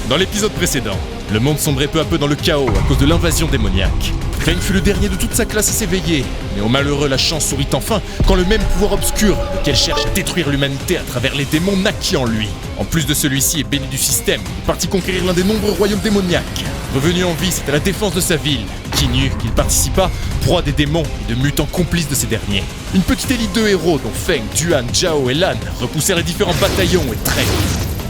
Dans l'épisode précédent, le monde sombrait peu à peu dans le chaos à cause de l'invasion démoniaque. Feng fut le dernier de toute sa classe à s'éveiller, mais au malheureux la chance sourit enfin quand le même pouvoir obscur, lequel cherche à détruire l'humanité à travers les démons, naquit en lui. En plus de celui-ci et béni du système, il partit conquérir l'un des nombreux royaumes démoniaques. Revenu en vie, c'était la défense de sa ville, qu'il participa, proie des démons et de mutants complices de ces derniers. Une petite élite de héros dont Feng, Duan, Zhao et Lan repoussèrent les différents bataillons et traîtres.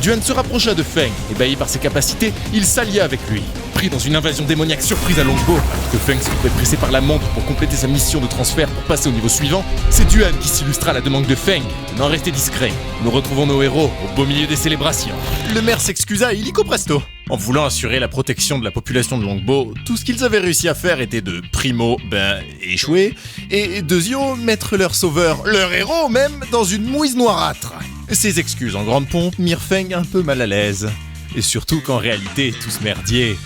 Duan se rapprocha de Feng, ébahi par ses capacités, il s'allia avec lui. Pris dans une invasion démoniaque surprise à Longbo, alors que Feng se trouvait pressé par la montre pour compléter sa mission de transfert pour passer au niveau suivant, c'est Duan qui s'illustra à la demande de Feng de n'en rester discret. Nous retrouvons nos héros au beau milieu des célébrations. Le maire s'excusa illico presto. En voulant assurer la protection de la population de Longbo, tout ce qu'ils avaient réussi à faire était de primo, échouer, et deuxio, mettre leur sauveur, leur héros même, dans une mouise noirâtre. Ces excuses en grande pompe mirent Feng un peu mal à l'aise. Et surtout qu'en réalité, tout ce merdier,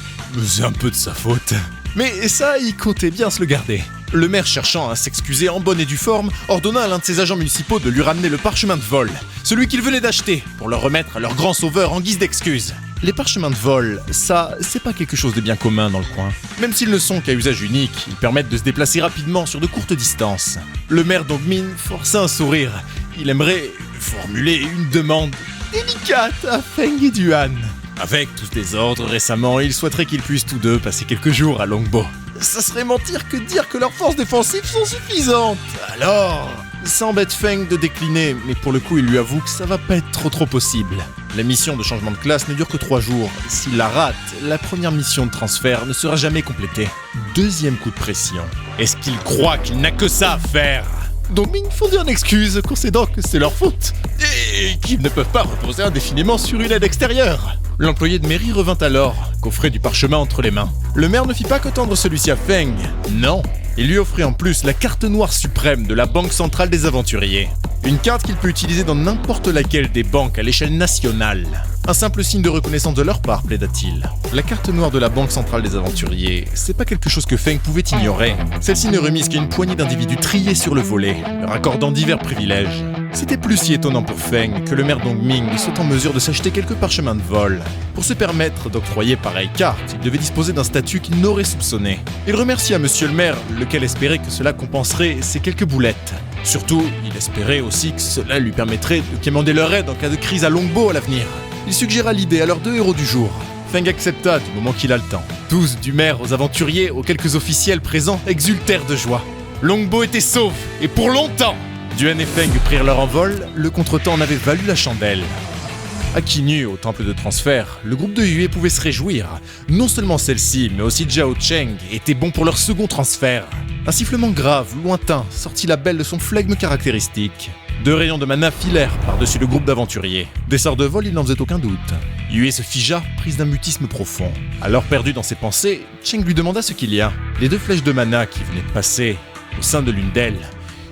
c'est un peu de sa faute. Mais ça, il comptait bien se le garder. Le maire, cherchant à s'excuser en bonne et due forme, ordonna à l'un de ses agents municipaux de lui ramener le parchemin de vol, celui qu'il venait d'acheter, pour le remettre à leur grand sauveur en guise d'excuse. Les parchemins de vol, ça, c'est pas quelque chose de bien commun dans le coin. Même s'ils ne sont qu'à usage unique, ils permettent de se déplacer rapidement sur de courtes distances. Le maire Dongmin força un sourire. Il aimerait formuler une demande délicate à Feng et Duan. Avec tout ce désordre récemment, il souhaiterait qu'ils puissent tous deux passer quelques jours à Longbo. Ça serait mentir que de dire que leurs forces défensives sont suffisantes. Alors, ça embête Feng de décliner, mais pour le coup il lui avoue que ça va pas être trop possible. La mission de changement de classe ne dure que 3 jours. S'il la rate, la première mission de transfert ne sera jamais complétée. Deuxième coup de pression. Est-ce qu'il croit qu'il n'a que ça à faire ? Dongmin fondit en excuse, concédant que c'est leur faute, et qu'ils ne peuvent pas reposer indéfiniment sur une aide extérieure. L'employé de mairie revint alors, coffret du parchemin entre les mains. Le maire ne fit pas que tendre celui-ci à Feng, non, il lui offrit en plus la carte noire suprême de la Banque Centrale des Aventuriers. Une carte qu'il peut utiliser dans n'importe laquelle des banques à l'échelle nationale. Un simple signe de reconnaissance de leur part, plaida-t-il. La carte noire de la Banque Centrale des Aventuriers, c'est pas quelque chose que Feng pouvait ignorer. Celle-ci ne remise qu'à une poignée d'individus triés sur le volet, leur accordant divers privilèges. C'était plus si étonnant pour Feng que le maire Dongming soit en mesure de s'acheter quelques parchemins de vol. Pour se permettre d'octroyer pareille carte, il devait disposer d'un statut qu'il n'aurait soupçonné. Il remercia monsieur le maire, lequel espérait que cela compenserait ses quelques boulettes. Surtout, il espérait aussi que cela lui permettrait de quémander leur aide en cas de crise à Longbo à l'avenir. Il suggéra l'idée à leurs 2 héros du jour. Feng accepta du moment qu'il a le temps. Tous, du maire aux aventuriers, aux quelques officiels présents, exultèrent de joie. Longbo était sauve, et pour longtemps. Duan et Feng prirent leur envol, le contretemps en avait valu la chandelle. À Kinyu, au temple de transfert, le groupe de Yue pouvait se réjouir. Non seulement celle-ci, mais aussi Zhao Cheng étaient bons pour leur second transfert. Un sifflement grave, lointain, sortit la belle de son flegme caractéristique. 2 rayons de mana filèrent par-dessus le groupe d'aventuriers. Des sorts de vol, il n'en faisait aucun doute. Yue se figea, prise d'un mutisme profond. Alors perdu dans ses pensées, Cheng lui demanda ce qu'il y a. Les 2 flèches de mana qui venaient de passer au sein de l'une d'elles.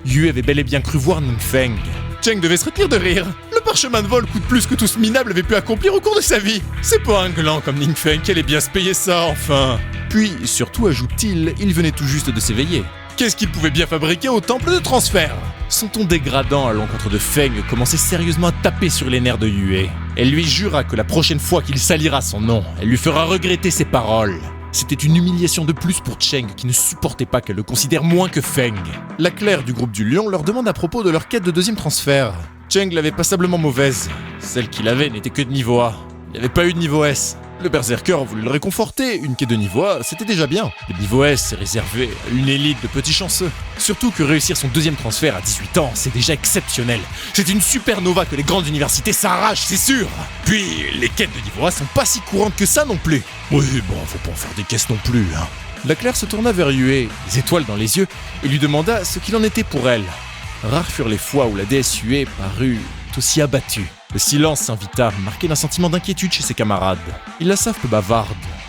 Yue avait bel et bien cru voir Ningfeng. Cheng devait se retenir de rire. Le parchemin de vol coûte plus que tout ce minable avait pu accomplir au cours de sa vie. C'est pas un gland comme Ningfeng qui allait bien se payer ça, enfin. Puis, surtout, ajoute-t-il, il venait tout juste de s'éveiller. Qu'est-ce qu'il pouvait bien fabriquer au temple de transfert ? Son ton dégradant à l'encontre de Feng commençait sérieusement à taper sur les nerfs de Yue. Elle lui jura que la prochaine fois qu'il salira son nom, elle lui fera regretter ses paroles. C'était une humiliation de plus pour Cheng qui ne supportait pas qu'elle le considère moins que Feng. La clerc du groupe du Lion leur demande à propos de leur quête de 2e transfert. Cheng l'avait passablement mauvaise. Celle qu'il avait n'était que de niveau A. Il n'y avait pas eu de niveau S. Le berserker voulait le réconforter, une quête de niveau A, c'était déjà bien. Le niveau S est réservé à une élite de petits chanceux. Surtout que réussir son 2e transfert à 18 ans, c'est déjà exceptionnel. C'est une supernova que les grandes universités s'arrachent, c'est sûr. Puis, les quêtes de niveau A sont pas si courantes que ça non plus. Oui, bon, faut pas en faire des caisses non plus, hein. La clerc se tourna vers Yue, les étoiles dans les yeux, et lui demanda ce qu'il en était pour elle. Rares furent les fois où la déesse Yue parut aussi abattue. Le silence s'invita, marqué d'un sentiment d'inquiétude chez ses camarades. Ils la savent peu bavarde,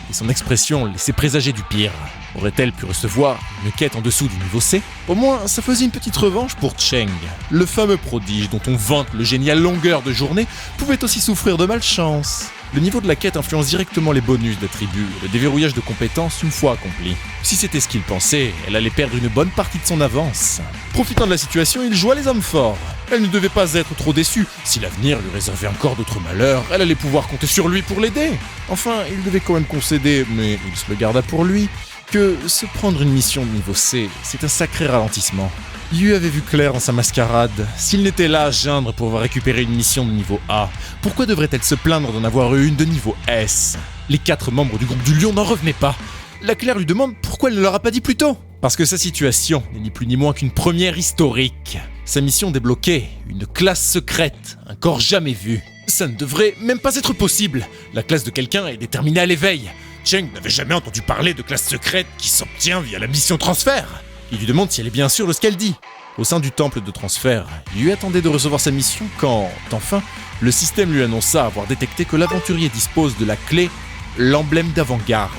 et son expression laissait présager du pire. Aurait-elle pu recevoir une quête en dessous du niveau C ? Au moins, ça faisait une petite revanche pour Cheng. Le fameux prodige dont on vante le génie à longueur de journée pouvait aussi souffrir de malchance. Le niveau de la quête influence directement les bonus d'attributs et le déverrouillage de compétences une fois accompli. Si c'était ce qu'il pensait, elle allait perdre une bonne partie de son avance. Profitant de la situation, il joua les hommes forts. Elle ne devait pas être trop déçue. Si l'avenir lui réservait encore d'autres malheurs, elle allait pouvoir compter sur lui pour l'aider. Enfin, il devait quand même concéder, mais il se le garda pour lui, que se prendre une mission de niveau C, c'est un sacré ralentissement. Yu avait vu clair dans sa mascarade. S'il n'était là à geindre pour avoir récupéré une mission de niveau A, pourquoi devrait-elle se plaindre d'en avoir eu une de niveau S? Les 4 membres du groupe du Lion n'en revenaient pas. La Claire lui demande pourquoi elle ne leur a pas dit plus tôt. Parce que sa situation n'est ni plus ni moins qu'une première historique. Sa mission débloquée, une classe secrète, un corps jamais vu. Ça ne devrait même pas être possible. La classe de quelqu'un est déterminée à l'éveil. Cheng n'avait jamais entendu parler de classe secrète qui s'obtient via la mission transfert. Il lui demande si elle est bien sûre de ce qu'elle dit. Au sein du temple de transfert, il lui attendait de recevoir sa mission quand, enfin, le système lui annonça avoir détecté que l'aventurier dispose de la clé, l'emblème d'avant-garde,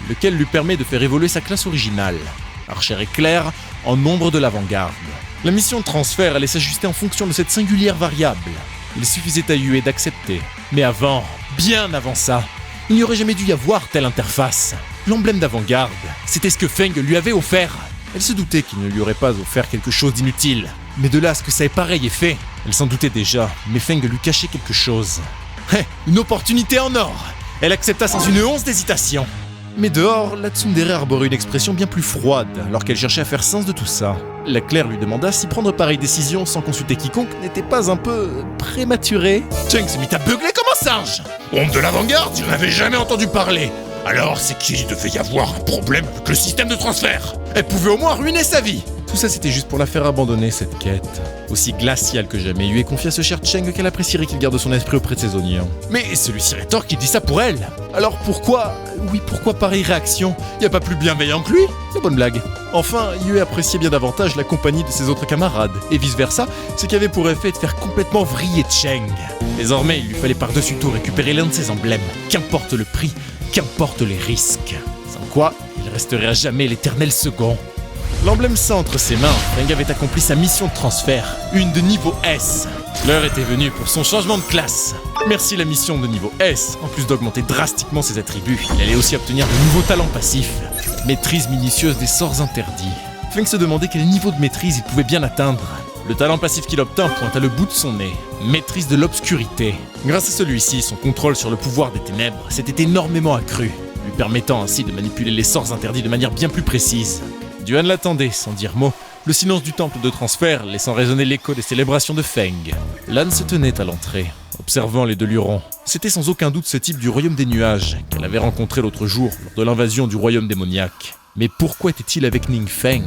lequel lui permet de faire évoluer sa classe originale, Archer éclair, en nombre de l'avant-garde. La mission de transfert allait s'ajuster en fonction de cette singulière variable. Il suffisait à Yue d'accepter. Mais avant, bien avant ça, il n'y aurait jamais dû y avoir telle interface. L'emblème d'avant-garde, c'était ce que Feng lui avait offert. Elle se doutait qu'il ne lui aurait pas offert quelque chose d'inutile. Mais de là à ce que ça ait pareil effet, elle s'en doutait déjà, mais Feng lui cachait quelque chose. Une opportunité en or. Elle accepta sans une once d'hésitation. Mais dehors, la tsundere arborait une expression bien plus froide, alors qu'elle cherchait à faire sens de tout ça. La Claire lui demanda si prendre pareille décision sans consulter quiconque n'était pas un peu prématuré. Cheng se mit à beugler comme un singe. Honte de l'avant-garde, il n'en avait jamais entendu parler. Alors c'est qu'il devait y avoir un problème avec le système de transfert. Elle pouvait au moins ruiner sa vie. Tout ça c'était juste pour la faire abandonner cette quête. Aussi glaciale que jamais, Yue confia à ce cher Cheng qu'elle apprécierait qu'il garde son esprit auprès de ses oignons. Mais celui-ci rétorque qu'il dit ça pour elle. Alors pourquoi pareille réaction? Y a pas plus bienveillant que lui? La bonne blague. Enfin, Yue appréciait bien davantage la compagnie de ses autres camarades, et vice-versa, ce qui avait pour effet de faire complètement vriller Cheng. Désormais, il lui fallait par-dessus tout récupérer l'un de ses emblèmes, qu'importe le prix, qu'importe les risques. Sans quoi, il resterait à jamais l'éternel second. L'emblème ça entre ses mains, Feng avait accompli sa mission de transfert, une de niveau S. L'heure était venue pour son changement de classe. Merci la mission de niveau S, en plus d'augmenter drastiquement ses attributs, il allait aussi obtenir de nouveaux talents passifs. Maîtrise minutieuse des sorts interdits. Feng se demandait quel niveau de maîtrise il pouvait bien atteindre. Le talent passif qu'il obtint pointe à le bout de son nez, maîtrise de l'obscurité. Grâce à celui-ci, son contrôle sur le pouvoir des ténèbres s'était énormément accru, lui permettant ainsi de manipuler les sorts interdits de manière bien plus précise. Duan l'attendait, sans dire mot, le silence du temple de transfert laissant résonner l'écho des célébrations de Feng. Lan se tenait à l'entrée, observant les deux lurons. C'était sans aucun doute ce type du royaume des nuages qu'elle avait rencontré l'autre jour lors de l'invasion du royaume démoniaque. Mais pourquoi était-il avec Ning Feng?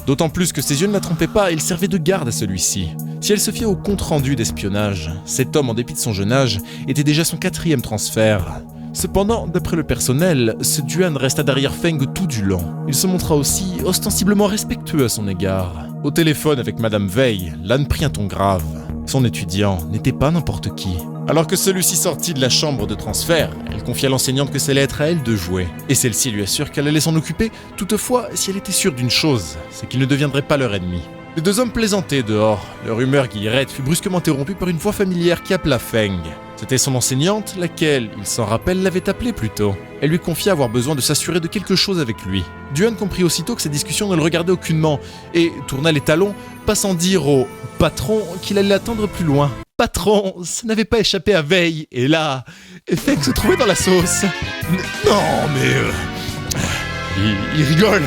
D'autant plus que ses yeux ne la trompaient pas et il servait de garde à celui-ci. Si elle se fiait au compte-rendu d'espionnage, cet homme, en dépit de son jeune âge, était déjà son 4e transfert. Cependant, d'après le personnel, ce Duan resta derrière Feng tout du long. Il se montra aussi ostensiblement respectueux à son égard. Au téléphone avec Madame Wei, Lan prit un ton grave. Son étudiant n'était pas n'importe qui. Alors que celui-ci sortit de la chambre de transfert, elle confia à l'enseignante que ça allait être à elle de jouer. Et celle-ci lui assure qu'elle allait s'en occuper, toutefois si elle était sûre d'une chose, c'est qu'il ne deviendrait pas leur ennemi. Les deux hommes plaisantaient dehors. Leur humeur guillerette fut brusquement interrompue par une voix familière qui appela Feng. C'était son enseignante, laquelle, il s'en rappelle, l'avait appelé plus tôt. Elle lui confia avoir besoin de s'assurer de quelque chose avec lui. Duan comprit aussitôt que ces discussions ne le regardaient aucunement, et tourna les talons, pas sans dire au patron qu'il allait l'attendre plus loin. Patron, ça n'avait pas échappé à Wei, et là, Feng se trouvait dans la sauce. Non, mais... Il rigole.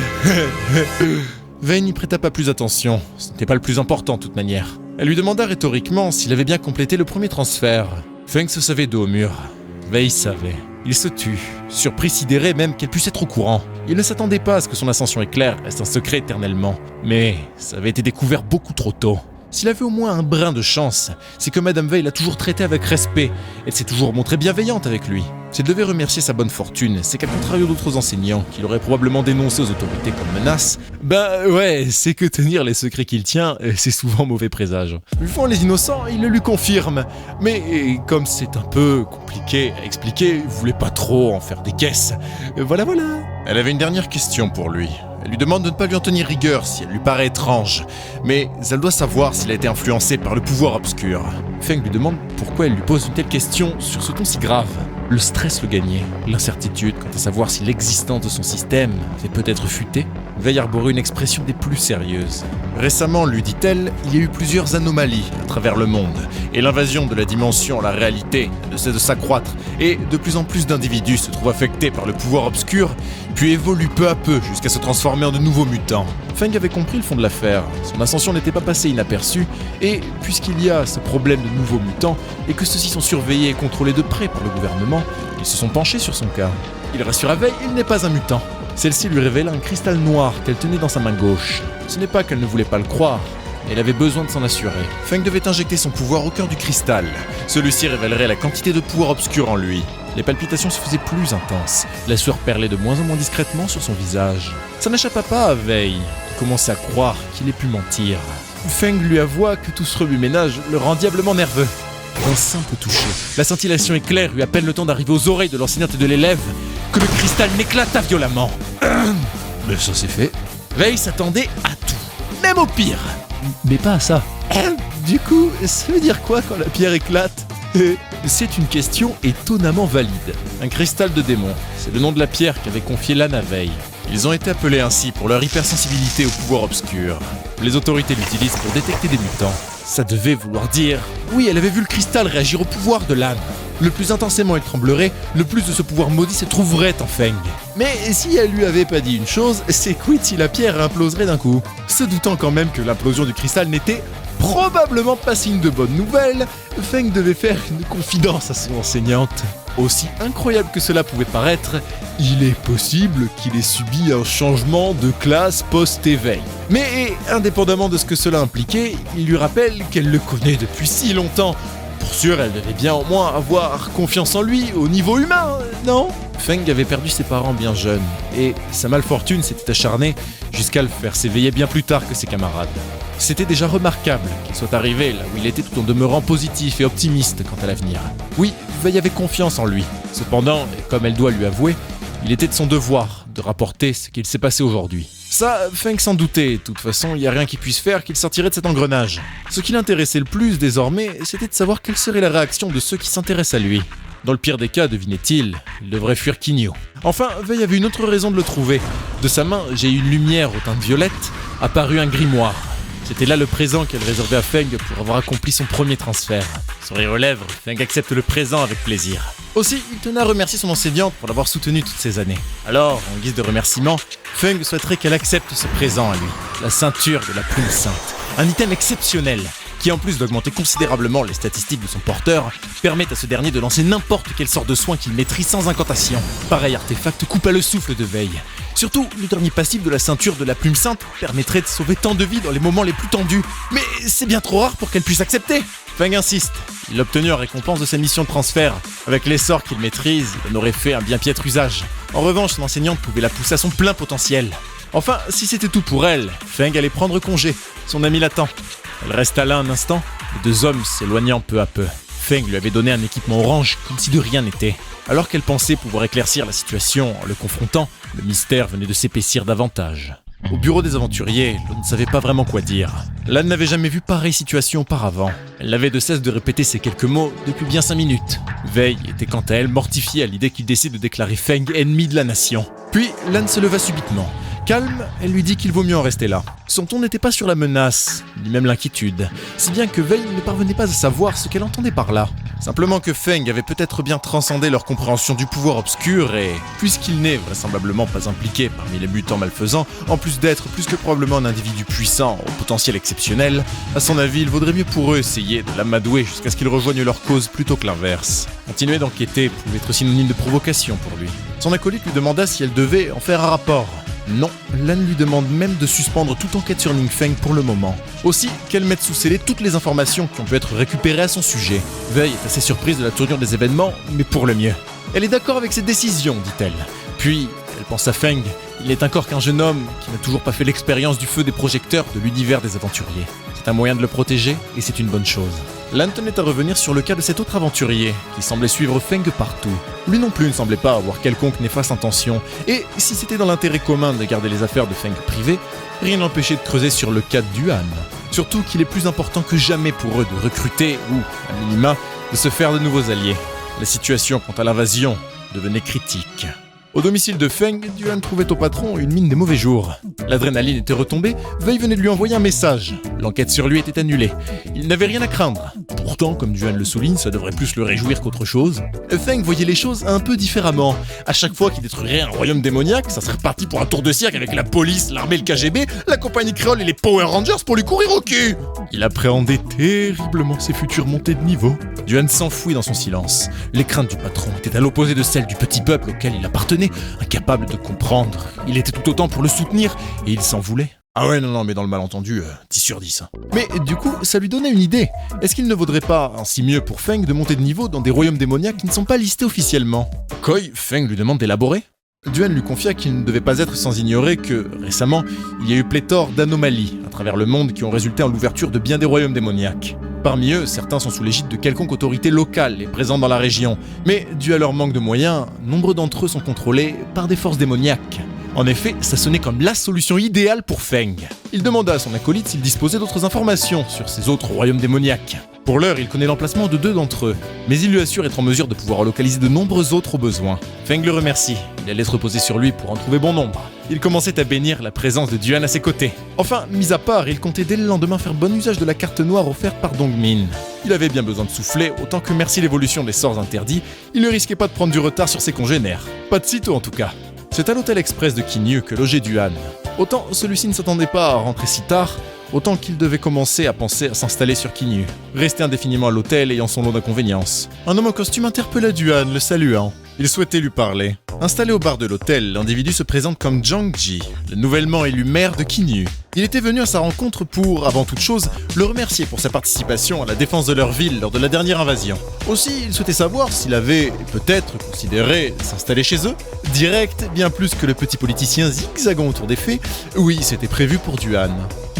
Wei n'y prêta pas plus attention, ce n'était pas le plus important de toute manière. Elle lui demanda rhétoriquement s'il avait bien complété le premier transfert. Feng se savait dos au mur. Wei savait. Il se tut, surpris, sidéré même qu'elle puisse être au courant. Il ne s'attendait pas à ce que son ascension éclair reste un secret éternellement. Mais ça avait été découvert beaucoup trop tôt. S'il avait au moins un brin de chance, c'est que Madame Wei l'a toujours traité avec respect. Elle s'est toujours montrée bienveillante avec lui. S'il devait remercier sa bonne fortune, c'est qu'à contrario d'autres enseignants, qu'il aurait probablement dénoncé aux autorités comme menace, c'est que tenir les secrets qu'il tient, c'est souvent mauvais présage. Une fois les innocents, il le lui confirme. Mais comme c'est un peu compliqué à expliquer, il voulait pas trop en faire des caisses. Voilà. Elle avait une dernière question pour lui. Elle lui demande de ne pas lui en tenir rigueur si elle lui paraît étrange, mais elle doit savoir s'il a été influencé par le pouvoir obscur. Feng lui demande pourquoi elle lui pose une telle question sur ce ton si grave. Le stress le gagnait, l'incertitude quant à savoir si l'existence de son système avait peut-être fuité. Veille arborait une expression des plus sérieuses. Récemment, lui dit-elle, il y a eu plusieurs anomalies à travers le monde, et l'invasion de la dimension à la réalité ne cesse de s'accroître, et de plus en plus d'individus se trouvent affectés par le pouvoir obscur, puis évoluent peu à peu jusqu'à se transformer en de nouveaux mutants. Feng avait compris le fond de l'affaire, son ascension n'était pas passée inaperçue, et puisqu'il y a ce problème de nouveaux mutants, et que ceux-ci sont surveillés et contrôlés de près par le gouvernement, ils se sont penchés sur son cas. Il rassura Veille, il n'est pas un mutant. Celle-ci lui révéla un cristal noir qu'elle tenait dans sa main gauche. Ce n'est pas qu'elle ne voulait pas le croire, mais elle avait besoin de s'en assurer. Feng devait injecter son pouvoir au cœur du cristal. Celui-ci révélerait la quantité de pouvoir obscur en lui. Les palpitations se faisaient plus intenses. La sueur perlait de moins en moins discrètement sur son visage. Ça n'échappa pas à Veille, qui commençait à croire qu'il ait pu mentir. Feng lui avoua que tout ce remue-ménage le rend diablement nerveux. Un simple toucher, la scintillation éclair eut à peine le temps d'arriver aux oreilles de l'enseignante et de l'élève que le cristal n'éclata violemment. Mais ça c'est fait. Veille s'attendait à tout, même au pire. Mais pas à ça. Du coup, ça veut dire quoi quand la pierre éclate? C'est une question étonnamment valide. Un cristal de démon, c'est le nom de la pierre qu'avait confié Lan à Veille. Ils ont été appelés ainsi pour leur hypersensibilité au pouvoir obscur. Les autorités l'utilisent pour détecter des mutants. Ça devait vouloir dire... Oui, elle avait vu le cristal réagir au pouvoir de Lan. Le plus intensément elle tremblerait, le plus de ce pouvoir maudit se trouverait en Feng. Mais si elle lui avait pas dit une chose, c'est quid si la pierre imploserait d'un coup. Se doutant quand même que l'implosion du cristal n'était probablement pas signe de bonne nouvelle, Feng devait faire une confidence à son enseignante. Aussi incroyable que cela pouvait paraître, il est possible qu'il ait subi un changement de classe post-éveil. Mais indépendamment de ce que cela impliquait, il lui rappelle qu'elle le connaît depuis si longtemps. Pour sûr, elle devait bien au moins avoir confiance en lui au niveau humain, non? Feng avait perdu ses parents bien jeunes, et sa malfortune s'était acharnée jusqu'à le faire s'éveiller bien plus tard que ses camarades. C'était déjà remarquable qu'il soit arrivé là où il était tout en demeurant positif et optimiste quant à l'avenir. Oui, Veille avait confiance en lui. Cependant, et comme elle doit lui avouer, il était de son devoir de rapporter ce qu'il s'est passé aujourd'hui. Ça, Feng s'en doutait. De toute façon, il n'y a rien qui puisse faire qu'il sortirait de cet engrenage. Ce qui l'intéressait le plus désormais, c'était de savoir quelle serait la réaction de ceux qui s'intéressent à lui. Dans le pire des cas, devinait-il, il devrait fuir Kinyo. Enfin, Veille avait une autre raison de le trouver. De sa main, j'ai eu une lumière aux teintes violettes, apparut un grimoire. C'était là le présent qu'elle réservait à Feng pour avoir accompli son premier transfert. Sourire aux lèvres, Feng accepte le présent avec plaisir. Aussi, il tenait à remercier son enseignante pour l'avoir soutenu toutes ces années. Alors, en guise de remerciement, Feng souhaiterait qu'elle accepte ce présent à lui. La ceinture de la plume sainte. Un item exceptionnel, qui en plus d'augmenter considérablement les statistiques de son porteur, permet à ce dernier de lancer n'importe quelle sorte de soin qu'il maîtrise sans incantation. Pareil artefact coupa le souffle de Veille. Surtout, le dernier passif de la ceinture de la plume sainte permettrait de sauver tant de vies dans les moments les plus tendus. Mais c'est bien trop rare pour qu'elle puisse accepter. Feng insiste. Il a obtenu en récompense de sa mission de transfert. Avec les sorts qu'il maîtrise, il en aurait fait un bien piètre usage. En revanche, son enseignante pouvait la pousser à son plein potentiel. Enfin, si c'était tout pour elle, Feng allait prendre congé. Son ami l'attend. Elle resta là un instant, les deux hommes s'éloignant peu à peu. Feng lui avait donné un équipement orange comme si de rien n'était. Alors qu'elle pensait pouvoir éclaircir la situation en le confrontant, le mystère venait de s'épaissir davantage. Au bureau des aventuriers, l'on ne savait pas vraiment quoi dire. Lan n'avait jamais vu pareille situation auparavant. Elle n'avait de cesse de répéter ces quelques mots depuis bien 5 minutes. Veille était quant à elle mortifiée à l'idée qu'il décide de déclarer Feng ennemi de la nation. Puis Lan se leva subitement. Calme, elle lui dit qu'il vaut mieux en rester là. Son ton n'était pas sur la menace, ni même l'inquiétude, si bien que Veille ne parvenait pas à savoir ce qu'elle entendait par là. Simplement que Feng avait peut-être bien transcendé leur compréhension du pouvoir obscur et, puisqu'il n'est vraisemblablement pas impliqué parmi les mutants malfaisants, en plus d'être plus que probablement un individu puissant au potentiel exceptionnel, à son avis, il vaudrait mieux pour eux essayer de l'amadouer jusqu'à ce qu'ils rejoignent leur cause plutôt que l'inverse. Continuer d'enquêter pouvait être synonyme de provocation pour lui. Son acolyte lui demanda si elle devait en faire un rapport. Non, Lan lui demande même de suspendre toute enquête sur Ning Feng pour le moment. Aussi, qu'elle mette sous scellé toutes les informations qui ont pu être récupérées à son sujet. Veille est assez surprise de la tournure des événements, mais pour le mieux. Elle est d'accord avec ses décisions, dit-elle. Puis, elle pense à Feng. Il n'est encore qu'un jeune homme qui n'a toujours pas fait l'expérience du feu des projecteurs de l'univers des aventuriers. C'est un moyen de le protéger, et c'est une bonne chose. Lan tenait à revenir sur le cas de cet autre aventurier, qui semblait suivre Feng partout. Lui non plus ne semblait pas avoir quelconque néfaste intention, et si c'était dans l'intérêt commun de garder les affaires de Feng privées, rien n'empêchait de creuser sur le cas d'Yuan. Surtout qu'il est plus important que jamais pour eux de recruter, ou, à minima, de se faire de nouveaux alliés. La situation quant à l'invasion devenait critique. Au domicile de Feng, Duan trouvait au patron une mine des mauvais jours. L'adrénaline était retombée, Wei venait de lui envoyer un message. L'enquête sur lui était annulée. Il n'avait rien à craindre. Pourtant, comme Duan le souligne, ça devrait plus le réjouir qu'autre chose. Feng voyait les choses un peu différemment. À chaque fois qu'il détruirait un royaume démoniaque, ça serait reparti pour un tour de cirque avec la police, l'armée, le KGB, la compagnie créole et les Power Rangers pour lui courir au cul. Il appréhendait terriblement ses futures montées de niveau. Duan s'enfouit dans son silence. Les craintes du patron étaient à l'opposé de celles du petit peuple auquel il appartenait, incapable de comprendre. Il était tout autant pour le soutenir, et il s'en voulait. Ah ouais, non, mais dans le malentendu, 10 sur 10. Mais du coup, ça lui donnait une idée. Est-ce qu'il ne vaudrait pas ainsi mieux pour Feng de monter de niveau dans des royaumes démoniaques qui ne sont pas listés officiellement? Koi, Feng lui demande d'élaborer. Duan lui confia qu'il ne devait pas être sans ignorer que, récemment, il y a eu pléthore d'anomalies à travers le monde qui ont résulté en l'ouverture de bien des royaumes démoniaques. Parmi eux, certains sont sous l'égide de quelconque autorité locale et présente dans la région, mais dû à leur manque de moyens, nombreux d'entre eux sont contrôlés par des forces démoniaques. En effet, ça sonnait comme la solution idéale pour Feng. Il demanda à son acolyte s'il disposait d'autres informations sur ces autres royaumes démoniaques. Pour l'heure, il connaît l'emplacement de 2 d'entre eux, mais il lui assure être en mesure de pouvoir en localiser de nombreux autres au besoin. Feng le remercie, il allait se reposer sur lui pour en trouver bon nombre. Il commençait à bénir la présence de Duan à ses côtés. Enfin, mis à part, il comptait dès le lendemain faire bon usage de la carte noire offerte par Dongmin. Il avait bien besoin de souffler, autant que merci l'évolution des sorts interdits, il ne risquait pas de prendre du retard sur ses congénères. Pas de sitôt en tout cas. C'est à l'hôtel express de Kinyu que logeait Duan. Autant celui-ci ne s'attendait pas à rentrer si tard, autant qu'il devait commencer à penser à s'installer sur Kinyu. Rester indéfiniment à l'hôtel ayant son lot d'inconvéniences. Un homme en costume interpella Duan, le saluant. Il souhaitait lui parler. Installé au bar de l'hôtel, l'individu se présente comme Zhang Ji, le nouvellement élu maire de Kinyu. Il était venu à sa rencontre pour, avant toute chose, le remercier pour sa participation à la défense de leur ville lors de la dernière invasion. Aussi, il souhaitait savoir s'il avait, peut-être, considéré s'installer chez eux. Direct, bien plus que le petit politicien zigzagant autour des faits, oui, c'était prévu pour Duan.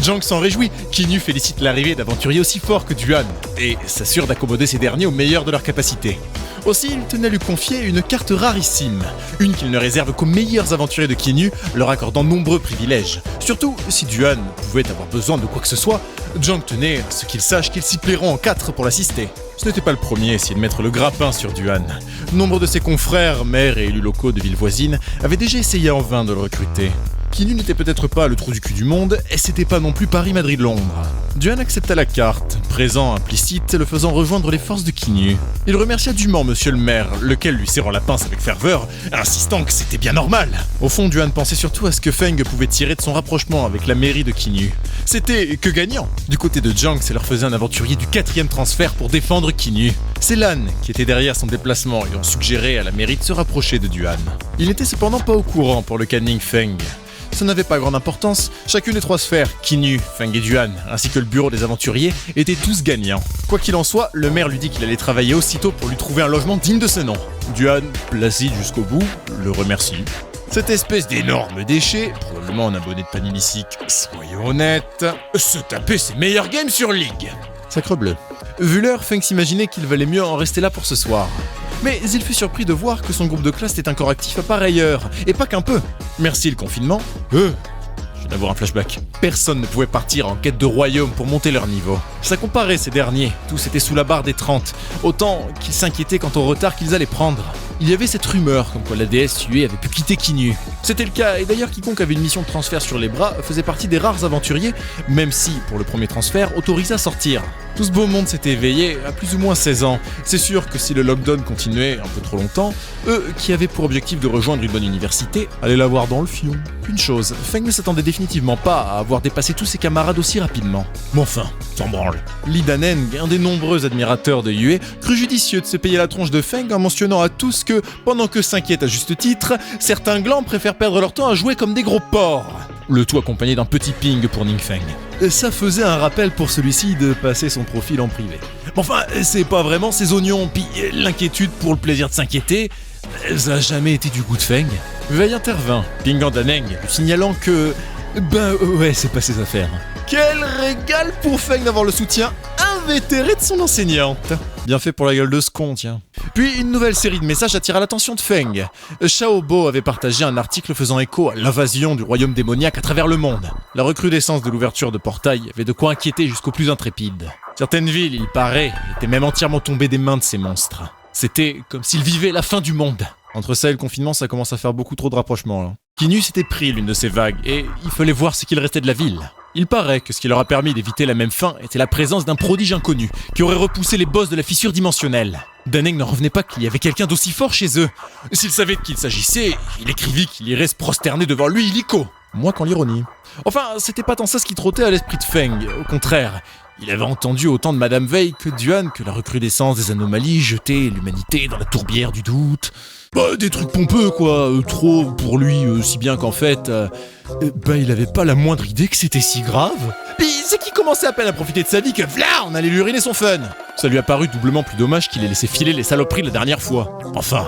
Zhang s'en réjouit, Kinyu félicite l'arrivée d'aventuriers aussi forts que Duan, et s'assure d'accommoder ces derniers au meilleur de leurs capacités. Aussi, il tenait à lui confier une carte rarissime, une qu'il ne réserve qu'aux meilleurs aventuriers de Kinyu, leur accordant nombreux privilèges. Surtout, si Duan pouvait avoir besoin de quoi que ce soit, Zhang tenait à ce qu'il sache qu'ils s'y plairont en 4 pour l'assister. Ce n'était pas le premier à essayer de mettre le grappin sur Duan. Nombre de ses confrères, maires et élus locaux de villes voisines avaient déjà essayé en vain de le recruter. Kinyu n'était peut-être pas le trou du cul du monde, et c'était pas non plus Paris-Madrid-Londres. Duan accepta la carte, présent implicite le faisant rejoindre les forces de Kinyu. Il remercia dûment monsieur le maire, lequel lui serrant la pince avec ferveur, insistant que c'était bien normal. Au fond, Duan pensait surtout à ce que Feng pouvait tirer de son rapprochement avec la mairie de Kinyu. C'était que gagnant. Du côté de Zhang, ça leur faisait un aventurier du 4e transfert pour défendre Kinyu. C'est Lan qui était derrière son déplacement et ont suggéré à la mairie de se rapprocher de Duan. Il n'était cependant pas au courant pour le canning Feng. Ça n'avait pas grande importance, chacune des 3 sphères, Kinyu, Feng et Duan, ainsi que le bureau des aventuriers, étaient tous gagnants. Quoi qu'il en soit, le maire lui dit qu'il allait travailler aussitôt pour lui trouver un logement digne de ce nom. Duan, placide jusqu'au bout, le remercie. Cette espèce d'énorme déchet, probablement un abonné de Panilicic, soyons honnêtes, se taper ses meilleurs games sur League. Sacrebleu. Vu l'heure, Feng s'imaginait qu'il valait mieux en rester là pour ce soir. Mais il fut surpris de voir que son groupe de classe était encore actif à pareille heure, et pas qu'un peu. Merci le confinement. Je viens d'avoir un flashback. Personne ne pouvait partir en quête de royaume pour monter leur niveau. Ça comparait ces derniers, tous étaient sous la barre des 30, autant qu'ils s'inquiétaient quant au retard qu'ils allaient prendre. Il y avait cette rumeur comme quoi la déesse Yue avait pu quitter Kinyu. C'était le cas, et d'ailleurs quiconque avait une mission de transfert sur les bras faisait partie des rares aventuriers, même si, pour le premier transfert, autorisé à sortir. Tout ce beau monde s'était éveillé à plus ou moins 16 ans. C'est sûr que si le lockdown continuait un peu trop longtemps, eux, qui avaient pour objectif de rejoindre une bonne université, allaient l'avoir dans le fion. Une chose, Feng ne s'attendait définitivement pas à avoir dépassé tous ses camarades aussi rapidement. Mais enfin, s'en branle. Li Daneng, un des nombreux admirateurs de Yue, crut judicieux de se payer la tronche de Feng en mentionnant à tous que, pendant que s'inquiètent à juste titre, certains glands préfèrent perdre leur temps à jouer comme des gros porcs. Le tout accompagné d'un petit ping pour Ning Feng. Ça faisait un rappel pour celui-ci de passer son profil en privé. Mais enfin, c'est pas vraiment ses oignons, pis l'inquiétude pour le plaisir de s'inquiéter, ça a jamais été du goût de Feng. Wei intervint, pingant Daneng, lui signalant que... ouais, c'est pas ses affaires. Quel régal pour Feng d'avoir le soutien invétéré de son enseignante. Bien fait pour la gueule de ce con, tiens. Puis une nouvelle série de messages attira l'attention de Feng. Xiaobo avait partagé un article faisant écho à l'invasion du royaume démoniaque à travers le monde. La recrudescence de l'ouverture de portails avait de quoi inquiéter jusqu'aux plus intrépides. Certaines villes, il paraît, étaient même entièrement tombées des mains de ces monstres. C'était comme s'ils vivaient la fin du monde. Entre ça et le confinement, ça commence à faire beaucoup trop de rapprochements là. Kinnu s'était pris l'une de ces vagues et il fallait voir ce qu'il restait de la ville. Il paraît que ce qui leur a permis d'éviter la même fin était la présence d'un prodige inconnu qui aurait repoussé les boss de la fissure dimensionnelle. Daneng n'en revenait pas qu'il y avait quelqu'un d'aussi fort chez eux. S'il savait de qui il s'agissait, il écrivit qu'il irait se prosterner devant lui illico. Moins qu'en l'ironie. Enfin, c'était pas tant ça ce qui trottait à l'esprit de Feng, au contraire. Il avait entendu autant de Madame Wei que Duan que la recrudescence des anomalies jetait l'humanité dans la tourbière du doute. Des trucs pompeux quoi, trop pour lui, si bien qu'en fait, il avait pas la moindre idée que c'était si grave. Puis c'est qu'il commençait à peine à profiter de sa vie que v'là, on allait lui ruiner son fun. Ça lui a paru doublement plus dommage qu'il ait laissé filer les saloperies la dernière fois. Enfin,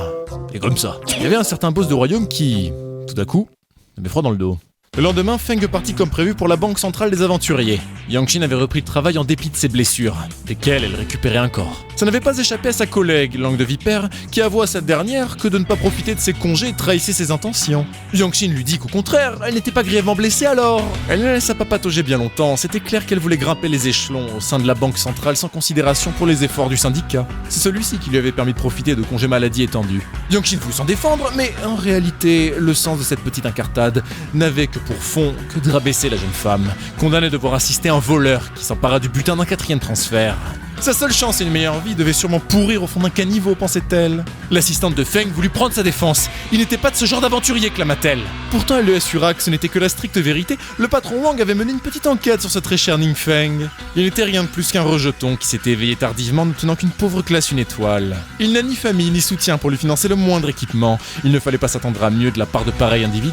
c'est comme ça. Il y avait un certain boss de royaume qui, tout à coup, avait froid dans le dos. Le lendemain, Feng partit comme prévu pour la banque centrale des aventuriers. Yang-Shin avait repris le travail en dépit de ses blessures, desquelles elle récupérait un corps. Ça n'avait pas échappé à sa collègue, Langue de Vipère, qui avoua à cette dernière que de ne pas profiter de ses congés trahissait ses intentions. Yang-Shin lui dit qu'au contraire, elle n'était pas grièvement blessée alors. Elle ne laissa pas patauger bien longtemps, c'était clair qu'elle voulait grimper les échelons au sein de la banque centrale sans considération pour les efforts du syndicat. C'est celui-ci qui lui avait permis de profiter de congés maladie étendus. Yang-Shin voulut s'en défendre, mais en réalité, le sens de cette petite incartade n'avait que pour fond que de rabaisser la jeune femme, condamnée de devoir assister à un voleur qui s'empara du butin d'un 4e transfert. Sa seule chance et une meilleure vie devait sûrement pourrir au fond d'un caniveau, pensait-elle. L'assistante de Feng voulut prendre sa défense. Il n'était pas de ce genre d'aventurier, clama-t-elle. Pourtant, elle lui assura que ce n'était que la stricte vérité. Le patron Wang avait mené une petite enquête sur ce très cher Ning Feng. Il n'était rien de plus qu'un rejeton qui s'était éveillé tardivement, ne tenant qu'une pauvre classe une étoile. Il n'a ni famille ni soutien pour lui financer le moindre équipement. Il ne fallait pas s'attendre à mieux de la part de pareils individus.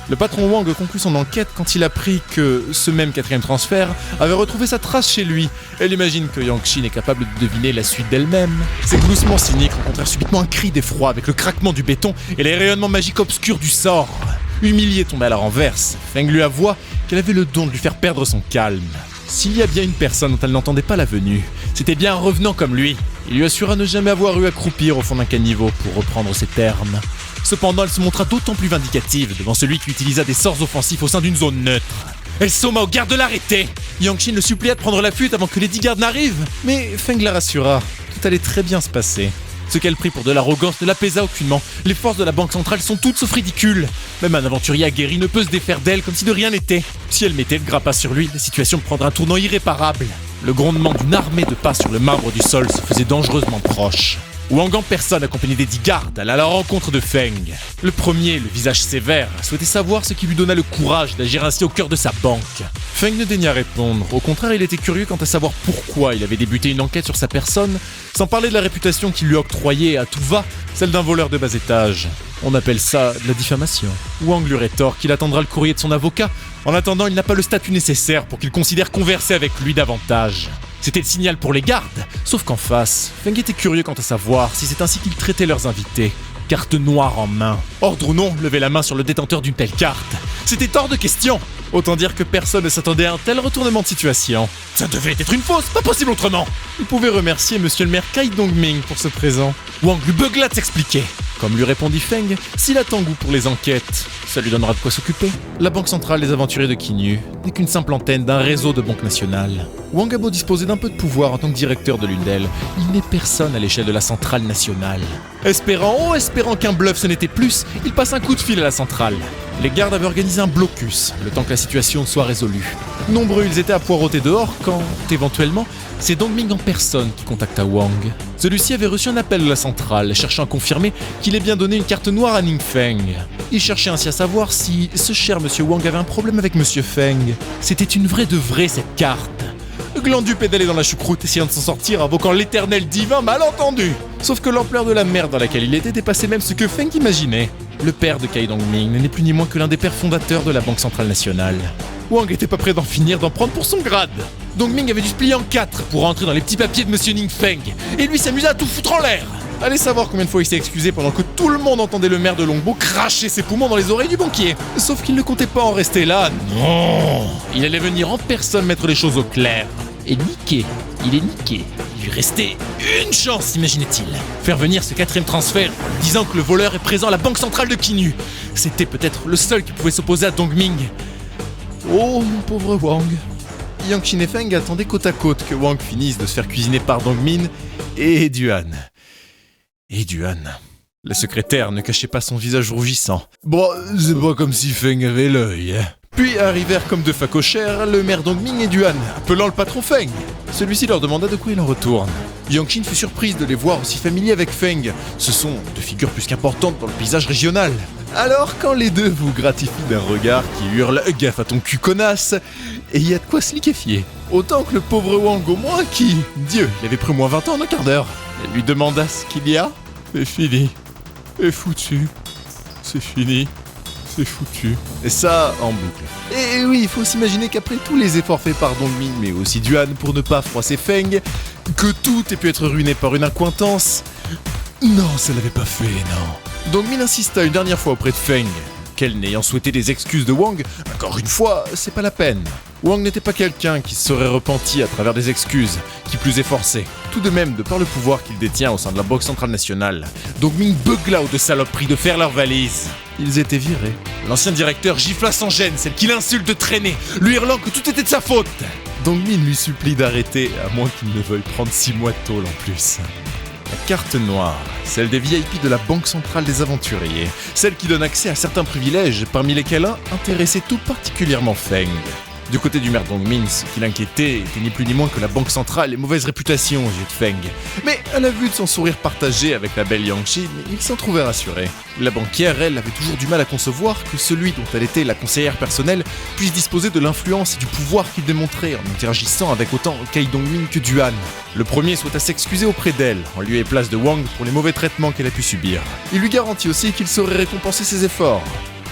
Le patron Wang conclut son enquête quand il apprit que ce même 4e transfert avait retrouvé sa trace chez lui. Elle imagine que Yang-Shin est capable de deviner la suite d'elle-même. Ses gloussements cyniques rencontrèrent subitement un cri d'effroi avec le craquement du béton et les rayonnements magiques obscurs du sort. Humiliée, tombée à la renverse, Feng lui avoua qu'elle avait le don de lui faire perdre son calme. S'il y a bien une personne dont elle n'entendait pas la venue, c'était bien un revenant comme lui. Il lui assura ne jamais avoir eu à croupir au fond d'un caniveau, pour reprendre ses termes. Cependant, elle se montra d'autant plus vindicative devant celui qui utilisa des sorts offensifs au sein d'une zone neutre. Elle somma aux gardes de l'arrêter. Yang-Shin le supplia de prendre la fuite avant que les 10 gardes n'arrivent, mais Feng la rassura. Tout allait très bien se passer. Ce qu'elle prit pour de l'arrogance ne l'apaisa aucunement. Les forces de la banque centrale sont toutes sauf ridicules. Même un aventurier aguerri ne peut se défaire d'elle comme si de rien n'était. Si elle mettait le grappin sur lui, la situation prendrait un tournant irréparable. Le grondement d'une armée de pas sur le marbre du sol se faisait dangereusement proche. Wang en personne, accompagné des 10 gardes, alla à la rencontre de Feng. Le premier, le visage sévère, souhaitait savoir ce qui lui donna le courage d'agir ainsi au cœur de sa banque. Feng ne daigna répondre. Au contraire, il était curieux quant à savoir pourquoi il avait débuté une enquête sur sa personne, sans parler de la réputation qu'il lui octroyait à tout va, celle d'un voleur de bas étage. On appelle ça de la diffamation. Wang lui rétorque qu'il attendra le courrier de son avocat. En attendant, il n'a pas le statut nécessaire pour qu'il considère converser avec lui davantage. C'était le signal pour les gardes, sauf qu'en face, Feng était curieux quant à savoir si c'est ainsi qu'ils traitaient leurs invités. Carte noire en main. Ordre ou non, lever la main sur le détenteur d'une telle carte. C'était hors de question. Autant dire que personne ne s'attendait à un tel retournement de situation. Ça devait être une fausse, pas possible autrement. Il pouvait remercier monsieur le maire Kai Dongming pour ce présent. Wang lui beugla de s'expliquer. Comme lui répondit Feng, s'il a tant goût pour les enquêtes, ça lui donnera de quoi s'occuper. La banque centrale des aventuriers de Kinnu n'est qu'une simple antenne d'un réseau de banques nationales. Wang a beau disposer d'un peu de pouvoir en tant que directeur de l'une d'elles, il n'est personne à l'échelle de la centrale nationale. Espérant qu'un bluff ce n'était plus, il passe un coup de fil à la centrale. Les gardes avaient organisé un blocus, le temps que la situation soit résolue. Nombreux ils étaient à poireauter dehors quand, éventuellement, c'est Dongming en personne qui contacta Wang. Celui-ci avait reçu un appel de la centrale, cherchant à confirmer qu'il ait bien donné une carte noire à Ning Feng. Il cherchait ainsi à savoir si ce cher monsieur Wang avait un problème avec monsieur Feng. C'était une vraie de vraie cette carte. Glandu pédalait dans la choucroute, essayant de s'en sortir, invoquant l'éternel divin malentendu. Sauf que l'ampleur de la merde dans laquelle il était dépassait même ce que Feng imaginait. Le père de Kai Dongming n'est plus ni moins que l'un des pères fondateurs de la Banque Centrale Nationale. Wang était pas prêt d'en finir, d'en prendre pour son grade. Dongming avait dû se plier en 4 pour rentrer dans les petits papiers de monsieur Ning Feng, et lui s'amusa à tout foutre en l'air. Allez savoir combien de fois il s'est excusé pendant que tout le monde entendait le maire de Longbo cracher ses poumons dans les oreilles du banquier. Sauf qu'il ne comptait pas en rester là, non. Il allait venir en personne mettre les choses au clair. Et niqué, il est niqué. Il lui restait une chance, imaginait-il. Faire venir ce 4e transfert, disant que le voleur est présent à la banque centrale de Kinnu. C'était peut-être le seul qui pouvait s'opposer à Dongming. Oh, mon pauvre Wang. Yang-Shin et Feng attendaient côte à côte que Wang finisse de se faire cuisiner par Dongming et Duan. et Duan. La secrétaire ne cachait pas son visage rougissant. Bon, c'est pas comme si Feng avait l'œil. Puis arrivèrent comme deux facochères le maire Dongming et Duan, appelant le patron Feng. Celui-ci leur demanda de quoi il en retourne. Yangqin fut surprise de les voir aussi familiers avec Feng. Ce sont deux figures plus qu'importantes dans le paysage régional. Alors quand les deux vous gratifient d'un regard qui hurle « Gaffe à ton cul connasse !» et il y a de quoi se liquéfier. Autant que le pauvre Wang au moins qui, Dieu, il avait pris au moins 20 ans en un quart d'heure. Elle lui demanda ce qu'il y a. C'est fini. C'est foutu. C'est fini. C'est foutu. Et ça, en boucle. Et oui, il faut s'imaginer qu'après tous les efforts faits par Dongmin, mais aussi Duan pour ne pas froisser Feng, que tout ait pu être ruiné par une accointance. Non, ça l'avait pas fait, non. Dongmin insista une dernière fois auprès de Feng, qu'elle n'ayant souhaité des excuses de Wang, encore une fois, c'est pas la peine. Wang n'était pas quelqu'un qui se serait repenti à travers des excuses, qui plus est forcé. Tout de même, de par le pouvoir qu'il détient au sein de la Banque Centrale Nationale, Dongmin beugla aux deux saloperies de faire leurs valises. Ils étaient virés. L'ancien directeur gifla sans gêne celle qui l'insulte de traîner, lui hurlant que tout était de sa faute. Dongmin lui supplie d'arrêter, à moins qu'il ne veuille prendre 6 mois de tôle en plus. La carte noire, celle des VIP de la Banque Centrale des Aventuriers, celle qui donne accès à certains privilèges, parmi lesquels un intéressait tout particulièrement Feng. Du côté du maire Dongmin, ce qui l'inquiétait était ni plus ni moins que la Banque Centrale et mauvaise réputation aux yeux de Feng. Mais à la vue de son sourire partagé avec la belle Yangqin, il s'en trouvait rassuré. La banquière, elle, avait toujours du mal à concevoir que celui dont elle était la conseillère personnelle puisse disposer de l'influence et du pouvoir qu'il démontrait en interagissant avec autant Cai Dongmin que Duan. Le premier souhaita s'excuser auprès d'elle, en lieu et place de Wang, pour les mauvais traitements qu'elle a pu subir. Il lui garantit aussi qu'il saurait récompenser ses efforts.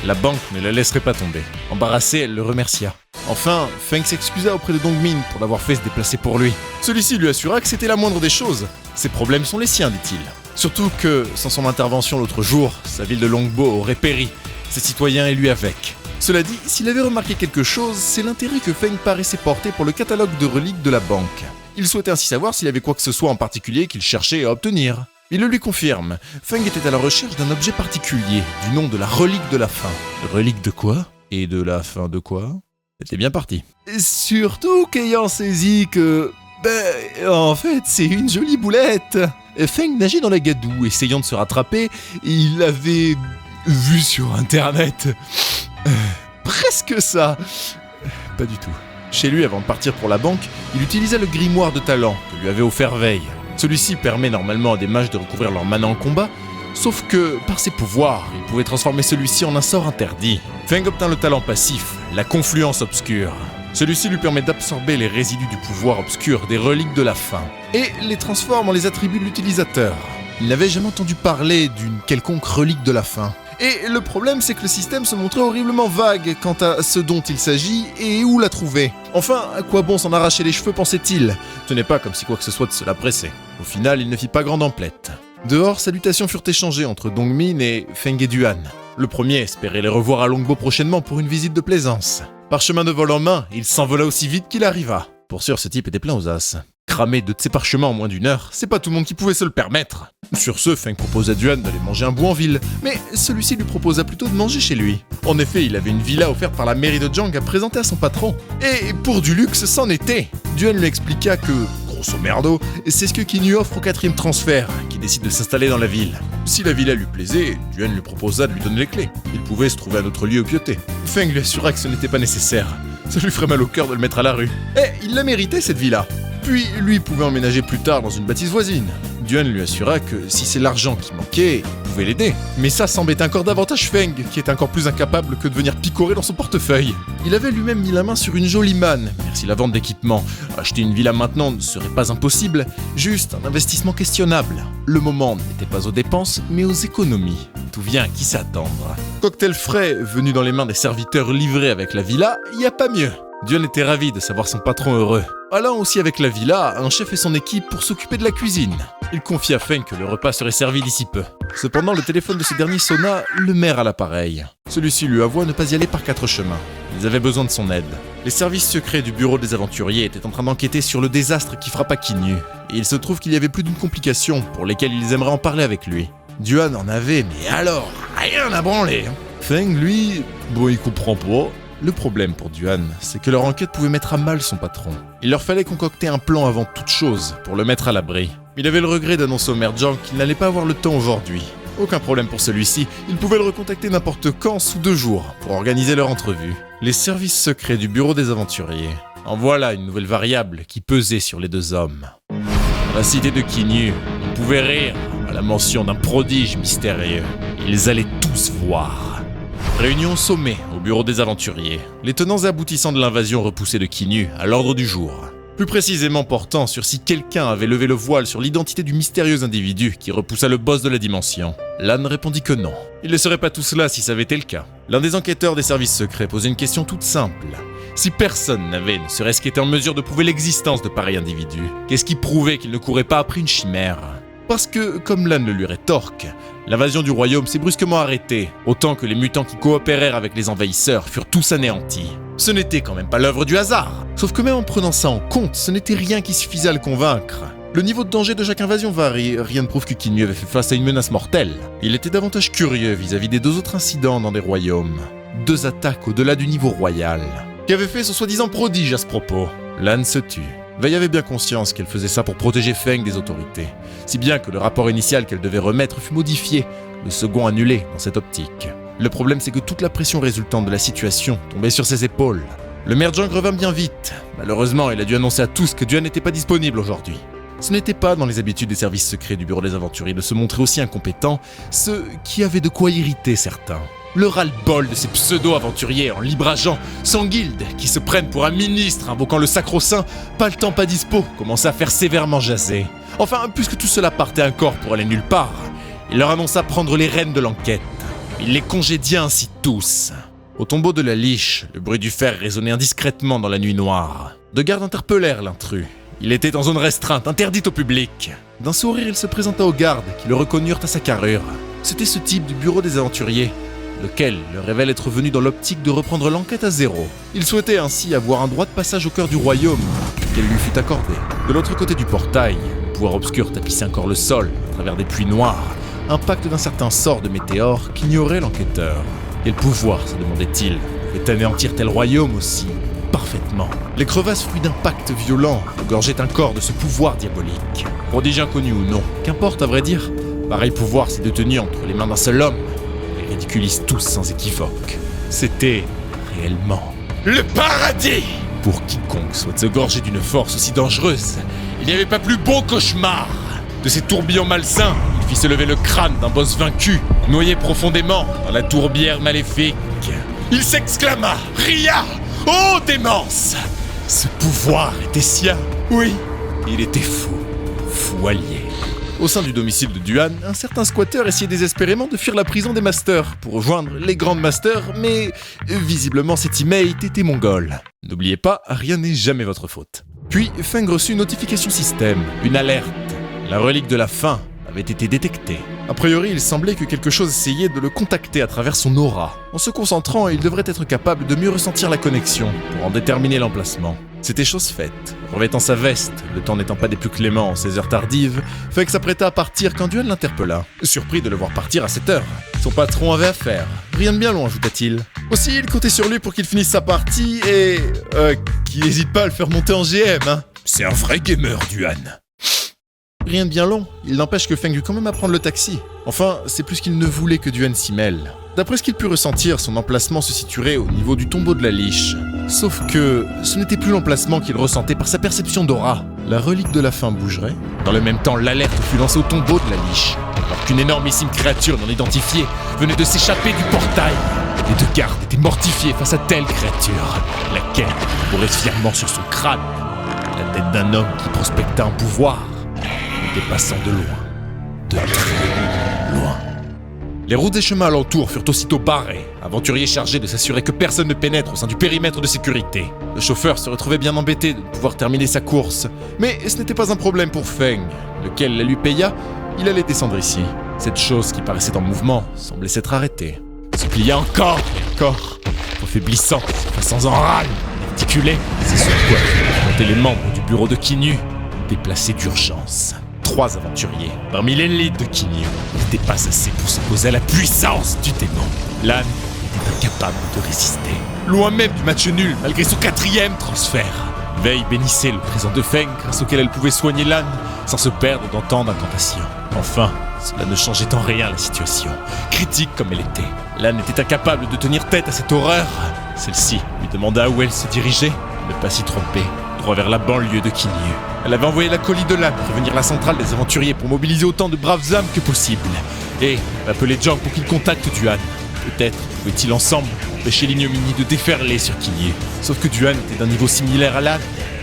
La banque ne la laisserait pas tomber. Embarrassée, elle le remercia. Enfin, Feng s'excusa auprès de Dongmin pour l'avoir fait se déplacer pour lui. Celui-ci lui assura que c'était la moindre des choses. Ses problèmes sont les siens, dit-il. Surtout que, sans son intervention l'autre jour, sa ville de Longbo aurait péri, ses citoyens et lui avec. Cela dit, s'il avait remarqué quelque chose, c'est l'intérêt que Feng paraissait porter pour le catalogue de reliques de la banque. Il souhaitait ainsi savoir s'il y avait quoi que ce soit en particulier qu'il cherchait à obtenir. Il le lui confirme. Feng était à la recherche d'un objet particulier, du nom de la relique de la faim. Relique de quoi? Et de la faim de quoi? C'était bien parti. Surtout qu'ayant saisi que... en fait, c'est une jolie boulette. Feng nageait dans la gadoue, essayant de se rattraper, et il l'avait vu sur internet. Presque ça. Pas du tout. Chez lui, avant de partir pour la banque, il utilisa le grimoire de talent que lui avait offert Veille. Celui-ci permet normalement à des mages de recouvrir leur mana en combat, sauf que, par ses pouvoirs, il pouvait transformer celui-ci en un sort interdit. Feng obtint le talent passif, la confluence obscure. Celui-ci lui permet d'absorber les résidus du pouvoir obscur des reliques de la faim, et les transforme en les attributs de l'utilisateur. Il n'avait jamais entendu parler d'une quelconque relique de la faim. Et le problème, c'est que le système se montrait horriblement vague quant à ce dont il s'agit et où la trouver. Enfin, à quoi bon s'en arracher les cheveux, pensait-il? Ce n'est pas comme si quoi que ce soit de cela pressait. Au final, il ne fit pas grande emplette. Dehors, salutations furent échangées entre Dongmin et Feng et Duan. Le premier espérait les revoir à Longbo prochainement pour une visite de plaisance. Parchemin de vol en main, il s'envola aussi vite qu'il arriva. Pour sûr, ce type était plein aux as. Cramer 2 de ses parchemins en moins d'1 heure, c'est pas tout le monde qui pouvait se le permettre. Sur ce, Feng proposa à Duan d'aller manger un bout en ville, mais celui-ci lui proposa plutôt de manger chez lui. En effet, il avait une villa offerte par la mairie de Jiang à présenter à son patron. Et pour du luxe, c'en était. Duan lui expliqua que, grosso merdo, c'est ce que Kinyu offre au 4e transfert, qui décide de s'installer dans la ville. Si la villa lui plaisait, Duan lui proposa de lui donner les clés. Il pouvait se trouver un autre lieu au piauté. Feng lui assura que ce n'était pas nécessaire. Ça lui ferait mal au cœur de le mettre à la rue. Et il la méritait, cette villa. Puis, lui pouvait emménager plus tard dans une bâtisse voisine. Duan lui assura que si c'est l'argent qui manquait, il pouvait l'aider. Mais ça s'embêtait encore davantage Feng, qui est encore plus incapable que de venir picorer dans son portefeuille. Il avait lui-même mis la main sur une jolie manne, merci la vente d'équipement. Acheter une villa maintenant ne serait pas impossible, juste un investissement questionnable. Le moment n'était pas aux dépenses, mais aux économies. Tout vient à qui s'attendre. Cocktail frais venu dans les mains des serviteurs livrés avec la villa, y a pas mieux. Duan était ravi de savoir son patron heureux. Allant aussi avec la villa, un chef et son équipe pour s'occuper de la cuisine. Il confia à Feng que le repas serait servi d'ici peu. Cependant, le téléphone de ce dernier sonna, le maire à l'appareil. Celui-ci lui avoua ne pas y aller par 4 chemins. Ils avaient besoin de son aide. Les services secrets du bureau des aventuriers étaient en train d'enquêter sur le désastre qui frappa Kinyu. Et il se trouve qu'il y avait plus d'une complication pour lesquelles ils aimeraient en parler avec lui. Duan en avait, mais alors, rien à branler. Feng, lui, bon, il comprend pas. Le problème pour Duan, c'est que leur enquête pouvait mettre à mal son patron. Il leur fallait concocter un plan avant toute chose pour le mettre à l'abri. Il avait le regret d'annoncer au maire Zhang qu'il n'allait pas avoir le temps aujourd'hui. Aucun problème pour celui-ci, il pouvait le recontacter n'importe quand sous 2 jours pour organiser leur entrevue. Les services secrets du bureau des aventuriers. En voilà une nouvelle variable qui pesait sur les 2 hommes. Dans la cité de Kinyu, on pouvait rire à la mention d'un prodige mystérieux. Ils allaient tous voir. Réunion au sommet, au bureau des aventuriers. Les tenants et aboutissants de l'invasion repoussée de Kinyu à l'ordre du jour. Plus précisément portant sur si quelqu'un avait levé le voile sur l'identité du mystérieux individu qui repoussa le boss de la dimension. Lan répondit que non. Ils ne seraient pas tous là si ça avait été le cas. L'un des enquêteurs des services secrets posait une question toute simple. Si personne n'avait ne serait-ce qu'été en mesure de prouver l'existence de pareil individu, qu'est-ce qui prouvait qu'il ne courait pas après une chimère ? Parce que, comme Lan le lui rétorque, l'invasion du royaume s'est brusquement arrêtée, autant que les mutants qui coopérèrent avec les envahisseurs furent tous anéantis. Ce n'était quand même pas l'œuvre du hasard. Sauf que même en prenant ça en compte, ce n'était rien qui suffisait à le convaincre. Le niveau de danger de chaque invasion varie, rien ne prouve que Kinyu avait fait face à une menace mortelle. Il était davantage curieux vis-à-vis des 2 autres incidents dans des royaumes. 2 attaques au-delà du niveau royal, qui avaient fait son soi-disant prodige à ce propos. Lan se tut. Vei avait bien conscience qu'elle faisait ça pour protéger Feng des autorités, si bien que le rapport initial qu'elle devait remettre fut modifié, le second annulé dans cette optique. Le problème, c'est que toute la pression résultante de la situation tombait sur ses épaules. Le maire Zhang revint bien vite. Malheureusement, il a dû annoncer à tous que Duan n'était pas disponible aujourd'hui. Ce n'était pas dans les habitudes des services secrets du bureau des aventuriers de se montrer aussi incompétents, ce qui avait de quoi irriter certains. Le ras-le-bol de ces pseudo-aventuriers en libre agent, sans guilde, qui se prennent pour un ministre invoquant le sacro-saint, pas le temps, pas dispo, commença à faire sévèrement jaser. Enfin, puisque tout cela partait un corps pour aller nulle part, il leur annonça prendre les rênes de l'enquête. Il les congédia ainsi tous. Au tombeau de la liche, le bruit du fer résonnait indiscrètement dans la nuit noire. 2 gardes interpellèrent l'intrus. Il était en zone restreinte, interdite au public. D'un sourire, il se présenta aux gardes, qui le reconnurent à sa carrure. C'était ce type du bureau des aventuriers, lequel le révèle être venu dans l'optique de reprendre l'enquête à zéro. Il souhaitait ainsi avoir un droit de passage au cœur du royaume, qu'elle lui fut accordée. De l'autre côté du portail, le pouvoir obscur tapissait encore le sol, à travers des pluies noires, impact d'un certain sort de météore qu'ignorait l'enquêteur. Quel pouvoir, se demandait-il, pouvait anéantir tel royaume aussi parfaitement. Les crevasses fruits d'impact violents regorgeaient un corps de ce pouvoir diabolique. Prodige inconnu ou non, qu'importe à vrai dire, pareil pouvoir s'est détenu entre les mains d'un seul homme. Les ridiculise tous sans équivoque. C'était réellement le paradis. Pour quiconque souhaite se gorger d'une force aussi dangereuse, il n'y avait pas plus beau cauchemar. De ces tourbillons malsains, il fit se lever le crâne d'un boss vaincu, noyé profondément dans la tourbière maléfique. Il s'exclama, ria, ô démence! Ce pouvoir était sien. Oui, il était fou, fou allié. Au sein du domicile de Duan, un certain squatter essayait désespérément de fuir la prison des masters pour rejoindre les grandes masters, mais visiblement cet email était mongol. N'oubliez pas, rien n'est jamais votre faute. Puis Feng reçut une notification système, une alerte. La relique de la faim avait été détectée. A priori, il semblait que quelque chose essayait de le contacter à travers son aura. En se concentrant, il devrait être capable de mieux ressentir la connexion pour en déterminer l'emplacement. C'était chose faite. Revêtant sa veste, le temps n'étant pas des plus cléments en ces heures tardives, Feng s'apprêta à partir quand Duan l'interpella, surpris de le voir partir à cette heure. Son patron avait affaire. Rien de bien long, ajouta-t-il. Aussi, il comptait sur lui pour qu'il finisse sa partie et... qu'il n'hésite pas à le faire monter en GM, hein. C'est un vrai gamer, Duan. Rien de bien long, il n'empêche que Feng dut quand même apprendre le taxi. Enfin, c'est plus qu'il ne voulait que Duan s'y mêle. D'après ce qu'il put ressentir, son emplacement se situerait au niveau du tombeau de la liche. Sauf que ce n'était plus l'emplacement qu'il ressentait par sa perception d'aura. La relique de la faim bougerait. Dans le même temps, l'alerte fut lancée au tombeau de la liche, alors qu'une énormissime créature non identifiée venait de s'échapper du portail. Les 2 gardes étaient mortifiés face à telle créature, laquelle courait fièrement sur son crâne, la tête d'un homme qui prospecta un pouvoir, dépassant de loin, de très loin. Les routes et chemins alentour furent aussitôt barrés, aventuriers chargés de s'assurer que personne ne pénètre au sein du périmètre de sécurité. Le chauffeur se retrouvait bien embêté de ne pouvoir terminer sa course, mais ce n'était pas un problème pour Feng, lequel la lui paya, il allait descendre ici. Cette chose qui paraissait en mouvement semblait s'être arrêtée. Se plia encore et encore, affaiblissant, façant en râle, articulé. C'est sur quoi montaient les membres du bureau de Kinyu, déplacés d'urgence. 3 aventuriers, parmi l'élite de Kinyu, n'étaient pas assez pour s'opposer à la puissance du démon. Lan était incapable de résister. loin même du match nul malgré son 4e transfert. Wei bénissait le présent de Feng grâce auquel elle pouvait soigner Lan sans se perdre dans tant d'incantations. Enfin, cela ne changeait en rien la situation, critique comme elle était. Lan était incapable de tenir tête à cette horreur. Celle-ci lui demanda où elle se dirigeait, ne pas s'y tromper, droit vers la banlieue de Kinyu. Elle avait envoyé la colis de Lan prévenir la centrale des aventuriers pour mobiliser autant de braves âmes que possible, et appeler Jang pour qu'il contacte Duan. Peut-être pouvaient-ils ensemble empêcher l'ignominie de déferler sur Kinyu. Sauf que Duan était d'un niveau similaire à Lan,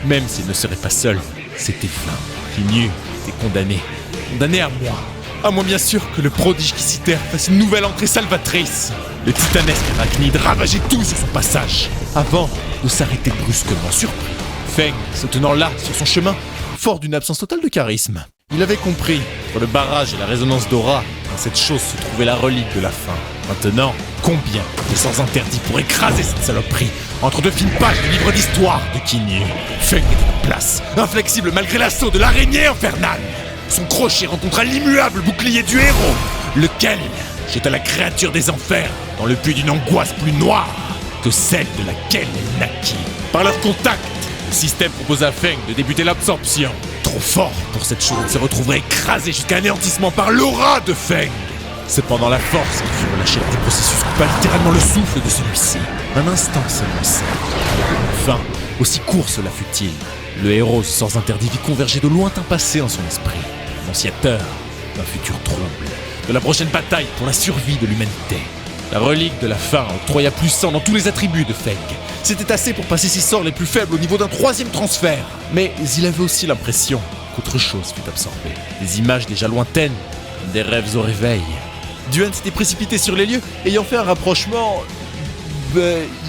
même s'il ne serait pas seul, c'était fin. Kinyu était condamné à moi. À moins bien sûr que le prodige qui s'y terre fasse une nouvelle entrée salvatrice. Le titanesque arachnide ravageait tout sur son passage, avant de s'arrêter brusquement surpris. Feng, se tenant là, sur son chemin, fort d'une absence totale de charisme. Il avait compris, entre le barrage et la résonance d'aura, dans cette chose se trouvait la relique de la fin. Maintenant, combien de sorts interdits pour écraser cette saloperie entre 2 fines pages du livre d'histoire de Kinyu. Feng était en place, inflexible malgré l'assaut de l'araignée infernale. Son crochet rencontra l'immuable bouclier du héros, lequel jeta la créature des enfers dans le puits d'une angoisse plus noire que celle de laquelle elle naquit. Par leur contact, le système proposa à Feng de débuter l'absorption. Trop fort pour cette chose, elle se retrouverait écrasée jusqu'à anéantissement par l'aura de Feng. Cependant, la force qui fut relâchée lors du processus coupa littéralement le souffle de celui-ci. Un instant seulement. Enfin, aussi court cela fut-il, le héros aux sorts interdits vit converger de lointains passés en son esprit. Annonciateur d'un futur trouble, de la prochaine bataille pour la survie de l'humanité. La relique de la fin octroya puissant dans tous les attributs de Feng. C'était assez pour passer ses sorts les plus faibles au niveau d'un 3e transfert. Mais il avait aussi l'impression qu'autre chose fut absorbée. Des images déjà lointaines, comme des rêves au réveil. Duan s'était précipité sur les lieux, ayant fait un rapprochement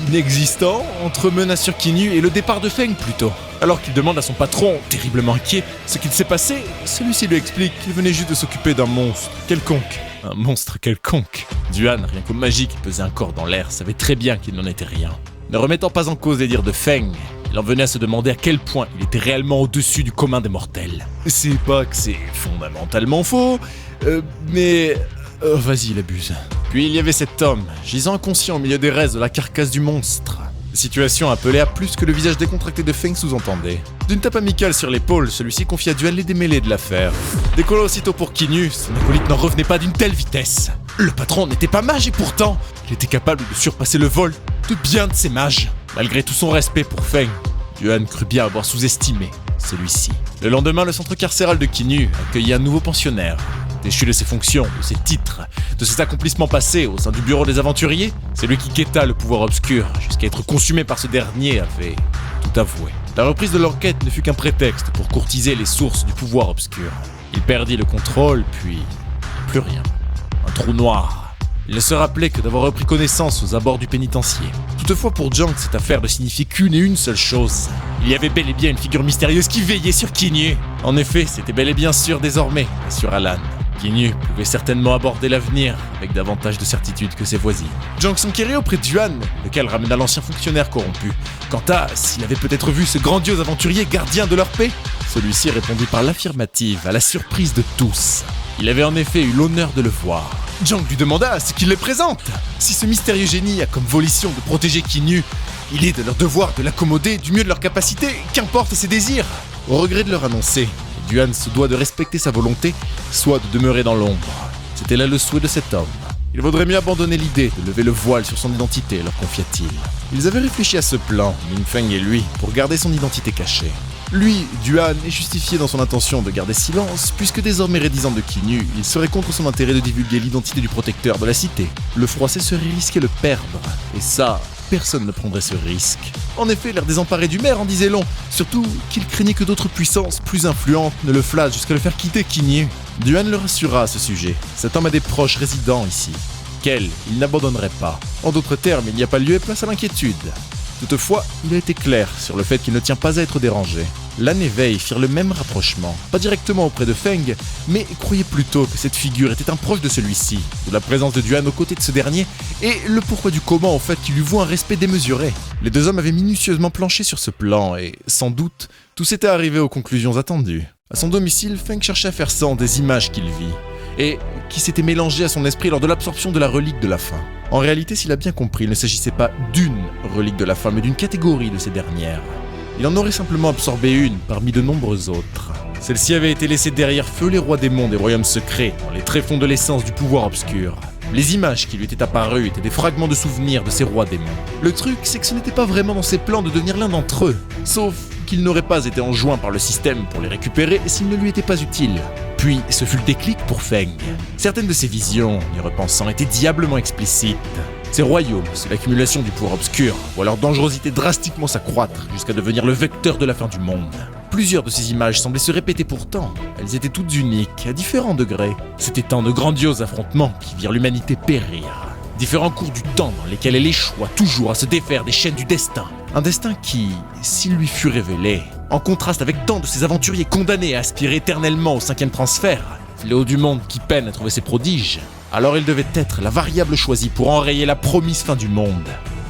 inexistant entre menace sur Kinyu et le départ de Feng plutôt. Alors qu'il demande à son patron, terriblement inquiet, ce qu'il s'est passé, celui-ci lui explique qu'il venait juste de s'occuper d'un monstre quelconque. Un monstre quelconque. Duan, rien qu'au magie qui pesait un corps dans l'air, savait très bien qu'il n'en était rien. Ne remettant pas en cause les dires de Feng, il en venait à se demander à quel point il était réellement au-dessus du commun des mortels. C'est pas que c'est fondamentalement faux, mais... vas-y, il abuse. Puis il y avait cet homme, gisant inconscient au milieu des restes de la carcasse du monstre. La situation appelait à plus que le visage décontracté de Feng sous-entendait. D'une tape amicale sur l'épaule, celui-ci confia Duan les démêlés de l'affaire. Décollant aussitôt pour Kinyu, son acolyte n'en revenait pas d'une telle vitesse. Le patron n'était pas mage et pourtant, il était capable de surpasser le vol de bien de ses mages. Malgré tout son respect pour Feng, Duan crut bien avoir sous-estimé celui-ci. Le lendemain, le centre carcéral de Kinyu accueillit un nouveau pensionnaire. Déchu de ses fonctions, de ses titres, de ses accomplissements passés au sein du bureau des aventuriers, c'est lui qui quêta le pouvoir obscur jusqu'à être consumé par ce dernier avait tout avoué. La reprise de l'enquête ne fut qu'un prétexte pour courtiser les sources du pouvoir obscur. Il perdit le contrôle, puis plus rien. Un trou noir. Il ne se rappelait que d'avoir repris connaissance aux abords du pénitencier. Toutefois, pour Jang, cette affaire ne signifiait qu'une et une seule chose. Il y avait bel et bien une figure mystérieuse qui veillait sur Kinyu. En effet, c'était bel et bien sûr désormais, assura Lan. Kinyu pouvait certainement aborder l'avenir avec davantage de certitude que ses voisines. Jang s'enquérait auprès de Duan, lequel ramena l'ancien fonctionnaire corrompu. Quant à s'il avait peut-être vu ce grandiose aventurier gardien de leur paix, celui-ci répondit par l'affirmative à la surprise de tous. Il avait en effet eu l'honneur de le voir. Jang lui demanda ce qu'il les présente. Si ce mystérieux génie a comme volition de protéger Kinyu, il est de leur devoir de l'accommoder du mieux de leur capacité, qu'importe ses désirs. Au regret de leur annoncer, Duan se doit de respecter sa volonté, soit de demeurer dans l'ombre. C'était là le souhait de cet homme. Il vaudrait mieux abandonner l'idée de lever le voile sur son identité, leur confia-t-il. Ils avaient réfléchi à ce plan, Ling Feng et lui, pour garder son identité cachée. Lui, Duan, est justifié dans son intention de garder silence, puisque désormais rédisant de Kinyu, il serait contre son intérêt de divulguer l'identité du protecteur de la cité. Le froissé serait risqué de le perdre, et ça, personne ne prendrait ce risque. En effet, l'air désemparé du maire en disait long, surtout qu'il craignait que d'autres puissances plus influentes ne le flattent jusqu'à le faire quitter Kinyu. Duan le rassura à ce sujet. Cet homme a des proches résidents ici, qu'elle, il n'abandonnerait pas. En d'autres termes, il n'y a pas lieu et place à l'inquiétude. Toutefois, il a été clair sur le fait qu'il ne tient pas à être dérangé. Lan et Wei firent le même rapprochement, pas directement auprès de Feng, mais croyaient plutôt que cette figure était un proche de celui-ci, de la présence de Duan aux côtés de ce dernier, et le pourquoi du comment au fait qu'il lui voue un respect démesuré. Les deux hommes avaient minutieusement planché sur ce plan, et, sans doute, tous étaient arrivés aux conclusions attendues. À son domicile, Feng cherchait à faire sang des images qu'il vit, et qui s'étaient mélangées à son esprit lors de l'absorption de la relique de la fin. En réalité, s'il a bien compris, il ne s'agissait pas d'une relique de la fin, mais d'une catégorie de ces dernières. Il en aurait simplement absorbé une parmi de nombreuses autres. Celle-ci avait été laissée derrière feu les rois démons des royaumes secrets, dans les tréfonds de l'essence du pouvoir obscur. Les images qui lui étaient apparues étaient des fragments de souvenirs de ces rois démons. Le truc, c'est que ce n'était pas vraiment dans ses plans de devenir l'un d'entre eux, sauf qu'il n'aurait pas été enjoint par le système pour les récupérer s'ils ne lui étaient pas utiles. Puis, ce fut le déclic pour Feng. Certaines de ses visions, y repensant, étaient diablement explicites. Ces royaumes, c'est l'accumulation du pouvoir obscur, voient leur dangerosité drastiquement s'accroître jusqu'à devenir le vecteur de la fin du monde. Plusieurs de ces images semblaient se répéter pourtant. Elles étaient toutes uniques, à différents degrés. C'était tant de grandioses affrontements qui virent l'humanité périr. Différents cours du temps dans lesquels elle échoua toujours à se défaire des chaînes du destin. Un destin qui, s'il lui fut révélé, en contraste avec tant de ces aventuriers condamnés à aspirer éternellement au 5e transfert, fléau du monde qui peine à trouver ses prodiges, alors il devait être la variable choisie pour enrayer la promise fin du monde.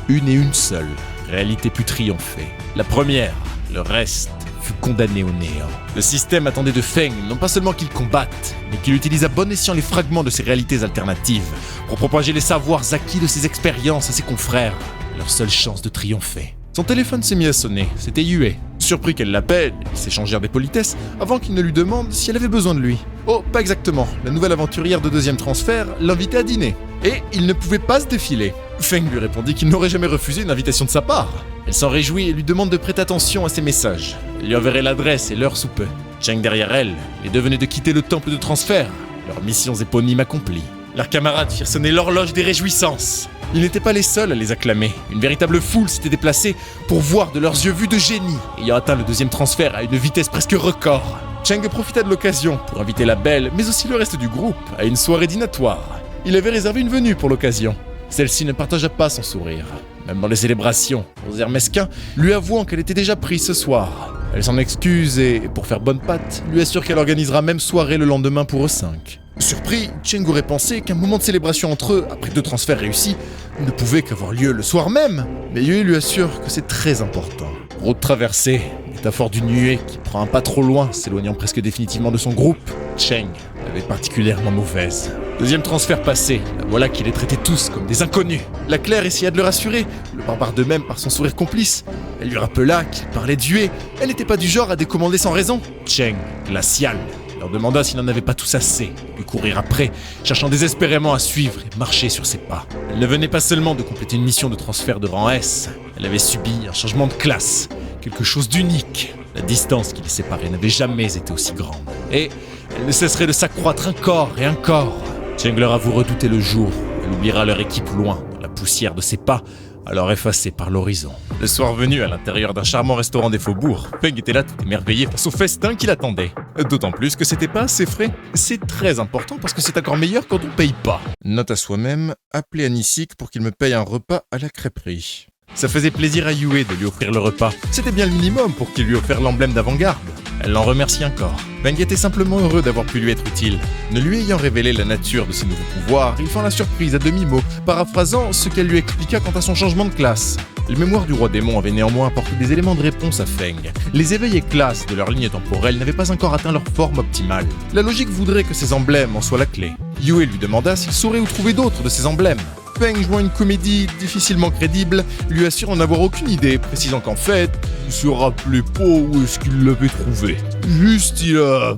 Une et une seule réalité put triompher. La première, le reste, fut condamné au néant. Le système attendait de Feng non pas seulement qu'il combatte, mais qu'il utilise à bon escient les fragments de ces réalités alternatives pour propager les savoirs acquis de ses expériences à ses confrères, leur seule chance de triompher. Son téléphone s'est mis à sonner, c'était Yue. Surpris qu'elle l'appelle, ils s'échangèrent des politesses avant qu'il ne lui demande si elle avait besoin de lui. Oh, pas exactement, la nouvelle aventurière de 2e transfert l'invitait à dîner. Et il ne pouvait pas se défiler. Feng lui répondit qu'il n'aurait jamais refusé une invitation de sa part. Elle s'en réjouit et lui demande de prêter attention à ses messages. Elle lui enverrait l'adresse et l'heure sous peu. Cheng derrière elle, les deux venaient de quitter le temple de transfert, leurs missions éponymes accomplies. Leurs camarades firent sonner l'horloge des réjouissances. Ils n'étaient pas les seuls à les acclamer. Une véritable foule s'était déplacée pour voir de leurs yeux vus de génie, ayant atteint le 2e transfert à une vitesse presque record. Cheng profita de l'occasion pour inviter la belle, mais aussi le reste du groupe, à une soirée dînatoire. Il avait réservé une venue pour l'occasion. Celle-ci ne partagea pas son sourire. Même dans les célébrations, aux airs mesquins, lui avouant qu'elle était déjà prise ce soir. Elle s'en excuse et, pour faire bonne patte, lui assure qu'elle organisera même soirée le lendemain pour eux 5. Surpris, Cheng aurait pensé qu'un moment de célébration entre eux, après 2 transferts réussis, ne pouvait qu'avoir lieu le soir même. Mais Yue lui assure que c'est très important. Route traversée, métaphore d'une nuée qui prend un pas trop loin, s'éloignant presque définitivement de son groupe. Cheng avait particulièrement mauvaise. 2e transfert passé, la voilà qui les traitait tous comme des inconnus. La Claire essaya de le rassurer, le barbare de même par son sourire complice. Elle lui rappela qu'il parlait de Yue, elle n'était pas du genre à décommander sans raison. Cheng, glacial, leur demanda s'il n'en avait pas tous assez, lui courir après, cherchant désespérément à suivre et marcher sur ses pas. Elle ne venait pas seulement de compléter une mission de transfert de rang S, elle avait subi un changement de classe, quelque chose d'unique. La distance qui les séparait n'avait jamais été aussi grande. Et elle ne cesserait de s'accroître encore et encore. Cheng leur avoue redouter le jour où elle oubliera leur équipe loin, dans la poussière de ses pas, alors effacée par l'horizon. Le soir venu, à l'intérieur d'un charmant restaurant des faubourgs, Feng était là tout émerveillé face au festin qui l'attendait. D'autant plus que c'était pas assez frais. C'est très important parce que c'est encore meilleur quand on paye pas. Note à soi-même, appeler Anisik pour qu'il me paye un repas à la crêperie. Ça faisait plaisir à Yue de lui offrir le repas. C'était bien le minimum pour qu'il lui offre l'emblème d'avant-garde. Elle l'en remercie encore. Feng était simplement heureux d'avoir pu lui être utile. Ne lui ayant révélé la nature de ses nouveaux pouvoirs, il fit la surprise à demi-mot, paraphrasant ce qu'elle lui expliqua quant à son changement de classe. Les mémoires du roi démon avaient néanmoins apporté des éléments de réponse à Feng. Les éveils et classes de leur ligne temporelle n'avaient pas encore atteint leur forme optimale. La logique voudrait que ces emblèmes en soient la clé. Yue lui demanda s'il saurait où trouver d'autres de ces emblèmes. Feng, jouant une comédie difficilement crédible, lui assure en avoir aucune idée, précisant qu'en fait, il se rappelait pas où est-ce qu'il l'avait trouvé. Juste, il a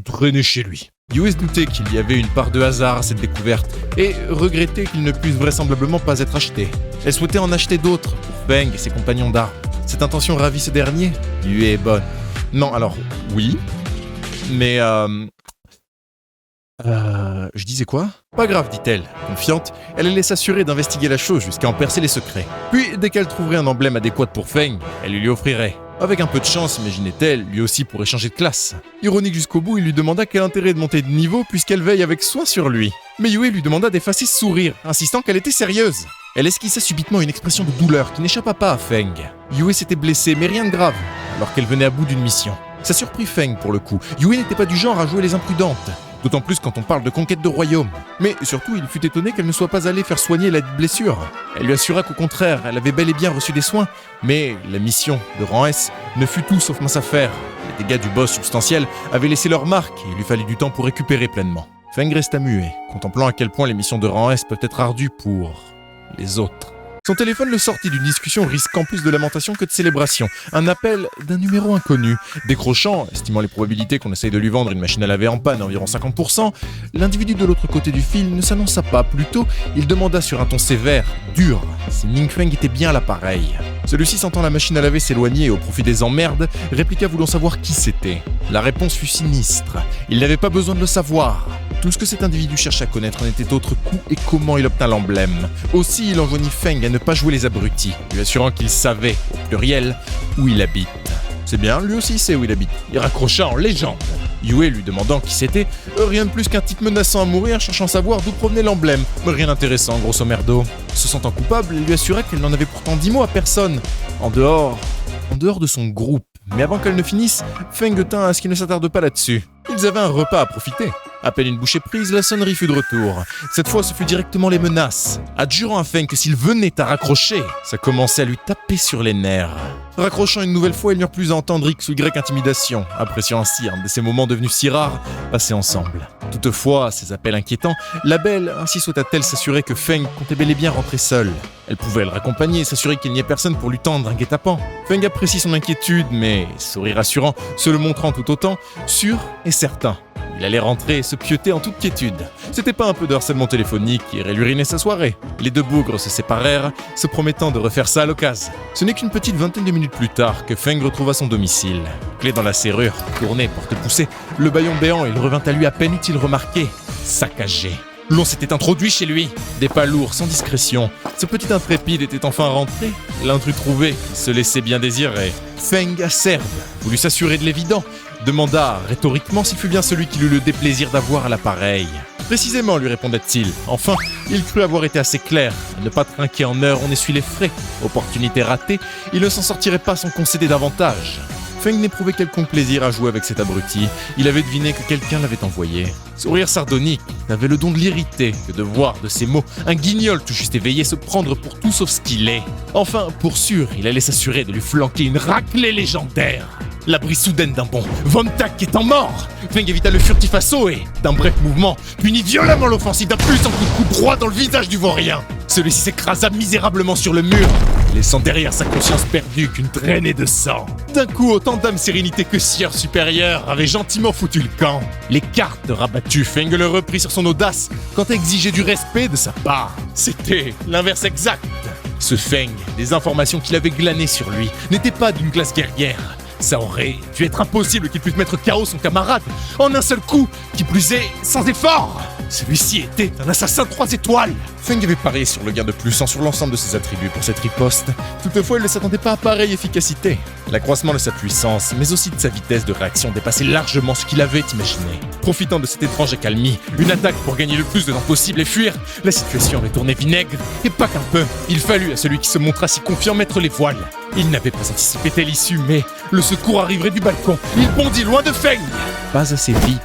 traîné chez lui. Yue se doutait qu'il y avait une part de hasard à cette découverte, et regrettait qu'il ne puisse vraisemblablement pas être acheté. Elle souhaitait en acheter d'autres, pour Feng et ses compagnons d'armes. Cette intention ravit ce dernier. Yue est bonne. Non, alors, oui, mais je disais quoi ? Pas grave, dit-elle. Confiante, elle allait s'assurer d'investiguer la chose jusqu'à en percer les secrets. Puis, dès qu'elle trouverait un emblème adéquat pour Feng, elle lui offrirait. Avec un peu de chance, imaginait-elle, lui aussi pourrait changer de classe. Ironique jusqu'au bout, il lui demanda quel intérêt de monter de niveau puisqu'elle veille avec soin sur lui. Mais Yue lui demanda d'effacer ce sourire, insistant qu'elle était sérieuse. Elle esquissa subitement une expression de douleur qui n'échappa pas à Feng. Yue s'était blessée, mais rien de grave, alors qu'elle venait à bout d'une mission. Ça surprit Feng pour le coup. Yue n'était pas du genre à jouer les imprudentes. D'autant plus quand on parle de conquête de royaume. Mais surtout, il fut étonné qu'elle ne soit pas allée faire soigner la blessure. Elle lui assura qu'au contraire, elle avait bel et bien reçu des soins. Mais la mission de rang S ne fut tout sauf mince affaire. Les dégâts du boss substantiel avaient laissé leur marque et il lui fallut du temps pour récupérer pleinement. Feng resta muet, contemplant à quel point les missions de rang S peuvent être ardues pour les autres. Son téléphone le sortit d'une discussion risquant plus de lamentation que de célébration. Un appel d'un numéro inconnu. Décrochant, estimant les probabilités qu'on essaye de lui vendre une machine à laver en panne à environ 50%, l'individu de l'autre côté du fil ne s'annonça pas. Plutôt, il demanda sur un ton sévère, dur, si Ning Feng était bien à l'appareil. Celui-ci, sentant la machine à laver s'éloigner au profit des emmerdes, répliqua voulant savoir qui c'était. La réponse fut sinistre. Il n'avait pas besoin de le savoir. Tout ce que cet individu cherchait à connaître n'était autre qu'où et comment il obtint l'emblème. Aussi, il enjoignit Feng à ne pas jouer les abrutis, lui assurant qu'il savait, au pluriel, où il habite. C'est bien, lui aussi sait où il habite. Il raccrocha en légende. Yue lui demandant qui c'était, rien de plus qu'un type menaçant à mourir, cherchant à savoir d'où provenait l'emblème. Mais rien d'intéressant, grosso merdo. Se sentant coupable, elle lui assura qu'elle n'en avait pourtant dit mot à personne. En dehors de son groupe. Mais avant qu'elle ne finisse, Feng tint à ce qu'il ne s'attarde pas là-dessus. Ils avaient un repas à profiter. À peine une bouchée prise, la sonnerie fut de retour. Cette fois, ce fut directement les menaces. Adjurant à Feng que s'il venait à raccrocher, ça commençait à lui taper sur les nerfs. Raccrochant une nouvelle fois, ils n'eurent plus à entendre X ou Y intimidation, appréciant ainsi un de ces moments devenus si rares, passés ensemble. Toutefois, à ces appels inquiétants, la belle ainsi souhaita-t-elle s'assurer que Feng comptait bel et bien rentrer seule. Elle pouvait le raccompagner et s'assurer qu'il n'y ait personne pour lui tendre un guet-apens. Feng apprécie son inquiétude, mais, sourire rassurant, se le montrant tout autant, sûr et certain. Il allait rentrer et se pieuter en toute quiétude. C'était pas un peu de harcèlement téléphonique qui irait lui ruiner sa soirée. Les deux bougres se séparèrent, se promettant de refaire ça à l'occasion. Ce n'est qu'une petite vingtaine de minutes plus tard que Feng retrouva son domicile. Clé dans la serrure, tournée, porte poussée, le bâillon béant, il revint à lui à peine eut-il remarqué. Saccagé. L'on s'était introduit chez lui. Des pas lourds, sans discrétion. Ce petit intrépide était enfin rentré. L'intrus trouvé, se laissait bien désirer. Feng, acerbe, voulut s'assurer de l'évident. Demanda rhétoriquement s'il fut bien celui qui eut le déplaisir d'avoir à l'appareil. Précisément, lui répondait-il. Enfin, il crut avoir été assez clair. Ne pas trinquer en heure, on essuie les frais. Opportunité ratée, il ne s'en sortirait pas sans concéder davantage. Feng n'éprouvait quelconque plaisir à jouer avec cet abruti. Il avait deviné que quelqu'un l'avait envoyé. Sourire sardonique n'avait le don de l'irriter que de voir de ses mots un guignol tout juste éveillé se prendre pour tout sauf ce qu'il est. Enfin, pour sûr, il allait s'assurer de lui flanquer une raclée légendaire. L'abri soudaine d'un bond, Von Tak étant mort, Feng évita le furtif assaut et, d'un bref mouvement, punit violemment l'offensive d'un puissant coup de coude droit dans le visage du vaurien. Celui-ci s'écrasa misérablement sur le mur, laissant derrière sa conscience perdue qu'une traînée de sang. D'un coup, autant d'âme sérénité que sieur supérieur avaient gentiment foutu le camp. Les cartes rabattues, Feng le reprit sur son audace quant à exiger du respect de sa part. C'était l'inverse exact. Ce Feng, des informations qu'il avait glanées sur lui, n'étaient pas d'une classe guerrière. Ça aurait dû être impossible qu'il puisse mettre KO son camarade en un seul coup, qui plus est, sans effort. Celui-ci était un assassin 3 étoiles. Feng avait parié sur le gain de plus sur l'ensemble de ses attributs pour cette riposte. Toutefois, il ne s'attendait pas à pareille efficacité. L'accroissement de sa puissance, mais aussi de sa vitesse de réaction dépassait largement ce qu'il avait imaginé. Profitant de cette étrange accalmie, une attaque pour gagner le plus de temps possible et fuir, la situation avait tourné vinaigre, et pas qu'un peu. Il fallut à celui qui se montra si confiant mettre les voiles. Il n'avait pas anticipé telle issue, mais le secours arriverait du balcon. Il bondit loin de Feng. Pas assez vite.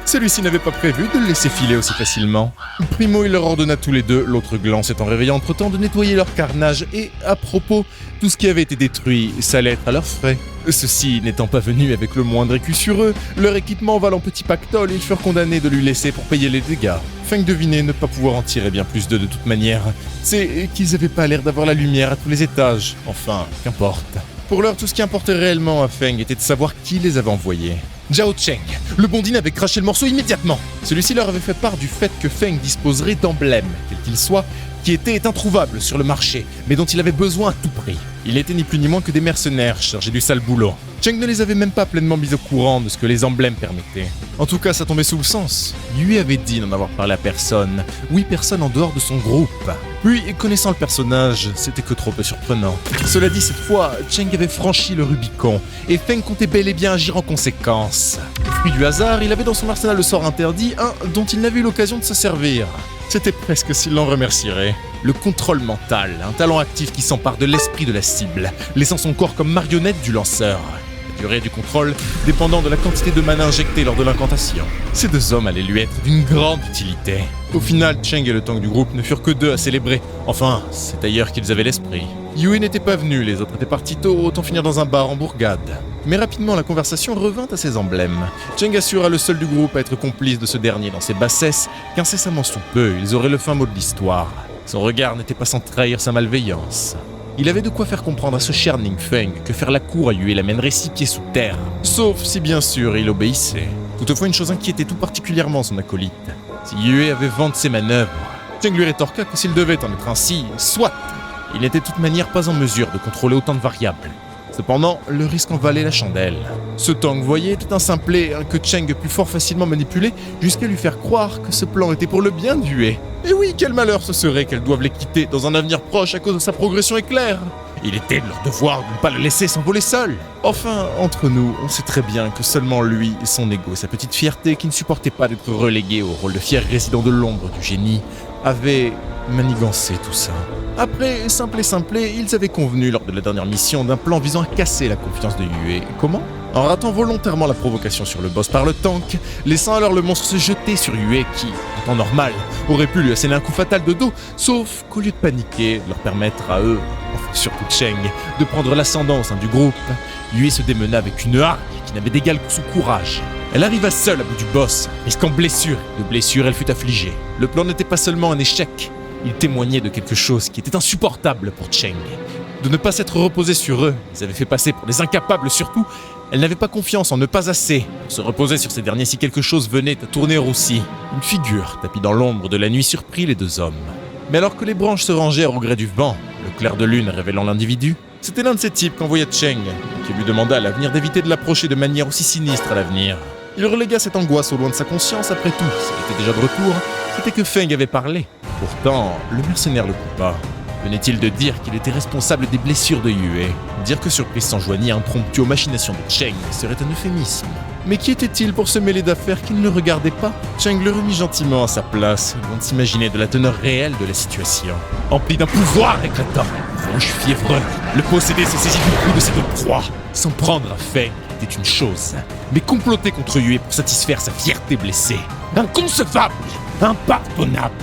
Celui-ci n'avait pas prévu de le laisser filer aussi facilement. Primo, il leur ordonna tous les deux, l'autre gland s'étant réveillé entre-temps, de nettoyer leur carnage et, à propos, tout ce qui avait été détruit, ça allait être à leurs frais. Ceux-ci n'étant pas venus avec le moindre écu sur eux, leur équipement valant petit pactole, ils furent condamnés de lui laisser pour payer les dégâts. Feng devinait ne pas pouvoir en tirer bien plus d'eux de toute manière. C'est qu'ils avaient pas l'air d'avoir la lumière à tous les étages. Enfin, qu'importe. Pour l'heure, tout ce qui importait réellement à Feng était de savoir qui les avait envoyés. Zhao Cheng, le bondine avait craché le morceau immédiatement. Celui-ci leur avait fait part du fait que Feng disposerait d'emblèmes, quels qu'ils soient, qui étaient introuvables sur le marché, mais dont il avait besoin à tout prix. Il n'était ni plus ni moins que des mercenaires chargés du sale boulot. Cheng ne les avait même pas pleinement mis au courant de ce que les emblèmes permettaient. En tout cas, ça tombait sous le sens. Lui avait dit n'en avoir parlé à personne. Oui, personne en dehors de son groupe. Puis, connaissant le personnage, c'était que trop peu surprenant. Cela dit, cette fois, Cheng avait franchi le Rubicon, et Feng comptait bel et bien agir en conséquence. Fruit du hasard, il avait dans son arsenal le sort interdit, un dont il n'avait eu l'occasion de se servir. C'était presque s'il l'en remercierait. Le contrôle mental, un talent actif qui s'empare de l'esprit de la cible, laissant son corps comme marionnette du lanceur. La durée du contrôle dépendant de la quantité de mana injectée lors de l'incantation. Ces deux hommes allaient lui être d'une grande utilité. Au final, Cheng et le tank du groupe ne furent que deux à célébrer. Enfin, c'est ailleurs qu'ils avaient l'esprit. Yue n'était pas venu, les autres étaient partis tôt, autant finir dans un bar en bourgade. Mais rapidement, la conversation revint à ses emblèmes. Cheng assura le seul du groupe à être complice de ce dernier dans ses bassesses, qu'incessamment sous peu, ils auraient le fin mot de l'histoire. Son regard n'était pas sans trahir sa malveillance. Il avait de quoi faire comprendre à ce cher Ning Feng que faire la cour à Yue l'amènerait 6 pieds sous terre, sauf si bien sûr il obéissait. Toutefois, une chose inquiétait tout particulièrement son acolyte. Si Yue avait vent de ses manœuvres, Cheng lui rétorqua que s'il devait en être ainsi, soit, il n'était de toute manière pas en mesure de contrôler autant de variables. Cependant, le risque en valait la chandelle. Ce Tang, voyez, était un simplet que Cheng put fort facilement manipuler jusqu'à lui faire croire que ce plan était pour le bien de Yue. Et oui, quel malheur ce serait qu'elle doive les quitter dans un avenir proche à cause de sa progression éclair. Il était de leur devoir de ne pas le laisser s'envoler seul. Enfin, entre nous, on sait très bien que seulement lui, son ego et sa petite fierté qui ne supportait pas d'être relégué au rôle de fier résident de l'ombre du génie, avaient manigancé tout ça. Après, simplé, ils avaient convenu lors de la dernière mission d'un plan visant à casser la confiance de Yue. Comment ? En ratant volontairement la provocation sur le boss par le tank, laissant alors le monstre se jeter sur Yue qui, en temps normal, aurait pu lui asséner un coup fatal de dos, sauf qu'au lieu de paniquer, de leur permettre à eux, enfin surtout Cheng, de prendre l'ascendant au sein du groupe, Yue se démena avec une hargne qui n'avait d'égal que son courage. Elle arriva seule à bout du boss, risquant blessure. De blessure, elle fut affligée. Le plan n'était pas seulement un échec, il témoignait de quelque chose qui était insupportable pour Cheng. De ne pas s'être reposé sur eux, les avait fait passer pour des incapables surtout. Elle n'avait pas confiance en ne pas assez pour se reposer sur ces derniers si quelque chose venait à tourner aussi. Une figure, tapie dans l'ombre de la nuit, surprit les deux hommes. Mais alors que les branches se rangèrent au gré du vent, le clair de lune révélant l'individu, c'était l'un de ces types qu'envoya Cheng, qui lui demanda à l'avenir d'éviter de l'approcher de manière aussi sinistre à l'avenir. Il relégua cette angoisse au loin de sa conscience. Après tout, s'il était déjà de retour, c'était que Feng avait parlé. Pourtant, le mercenaire le coupa. Venait-il de dire qu'il était responsable des blessures de Yue ? Dire que Surprise s'enjoignit impromptu aux machinations de Cheng serait un euphémisme. Mais qui était-il pour se mêler d'affaires qui ne le regardaient pas ? Cheng le remit gentiment à sa place, loin de s'imaginer de la teneur réelle de la situation. Empli d'un pouvoir éclatant, rouge fiévreux, le possédé se saisit du cou de cette proie. S'en prendre à Feng était une chose, mais comploter contre Yue pour satisfaire sa fierté blessée, inconcevable, impardonnable.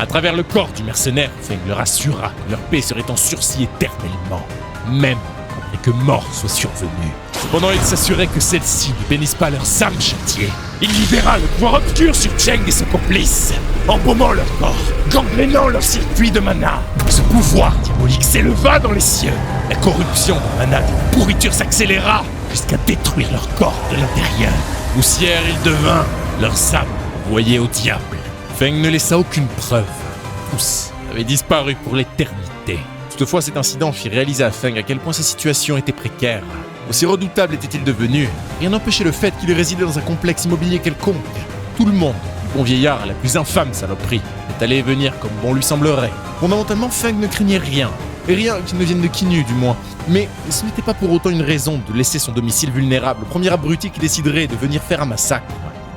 À travers le corps du mercenaire, Feng leur assura que leur paix serait en sursis éternellement, même après que mort soit survenue. Cependant, il s'assurait que celle-ci ne bénisse pas leurs âmes châtiées. Il libéra le pouvoir obscur sur Cheng et ses complices, embaumant leur corps, gangrénant leur circuit de mana. Ce pouvoir diabolique s'éleva dans les cieux. La corruption de mana de la pourriture s'accéléra jusqu'à détruire leur corps de l'intérieur. Poussière il devint, leurs âmes envoyées au diable. Feng ne laissa aucune preuve. Tous avaient disparu pour l'éternité. Toutefois, cet incident fit réaliser à Feng à quel point sa situation était précaire. Aussi redoutable était-il devenu, rien n'empêchait le fait qu'il résidait dans un complexe immobilier quelconque. Tout le monde, du bon vieillard à la plus infâme saloperie, est allé et venir comme bon lui semblerait. Fondamentalement, Feng ne craignait rien. Et rien qui ne vienne de Qinu, du moins. Mais ce n'était pas pour autant une raison de laisser son domicile vulnérable au premier abruti qui déciderait de venir faire un massacre.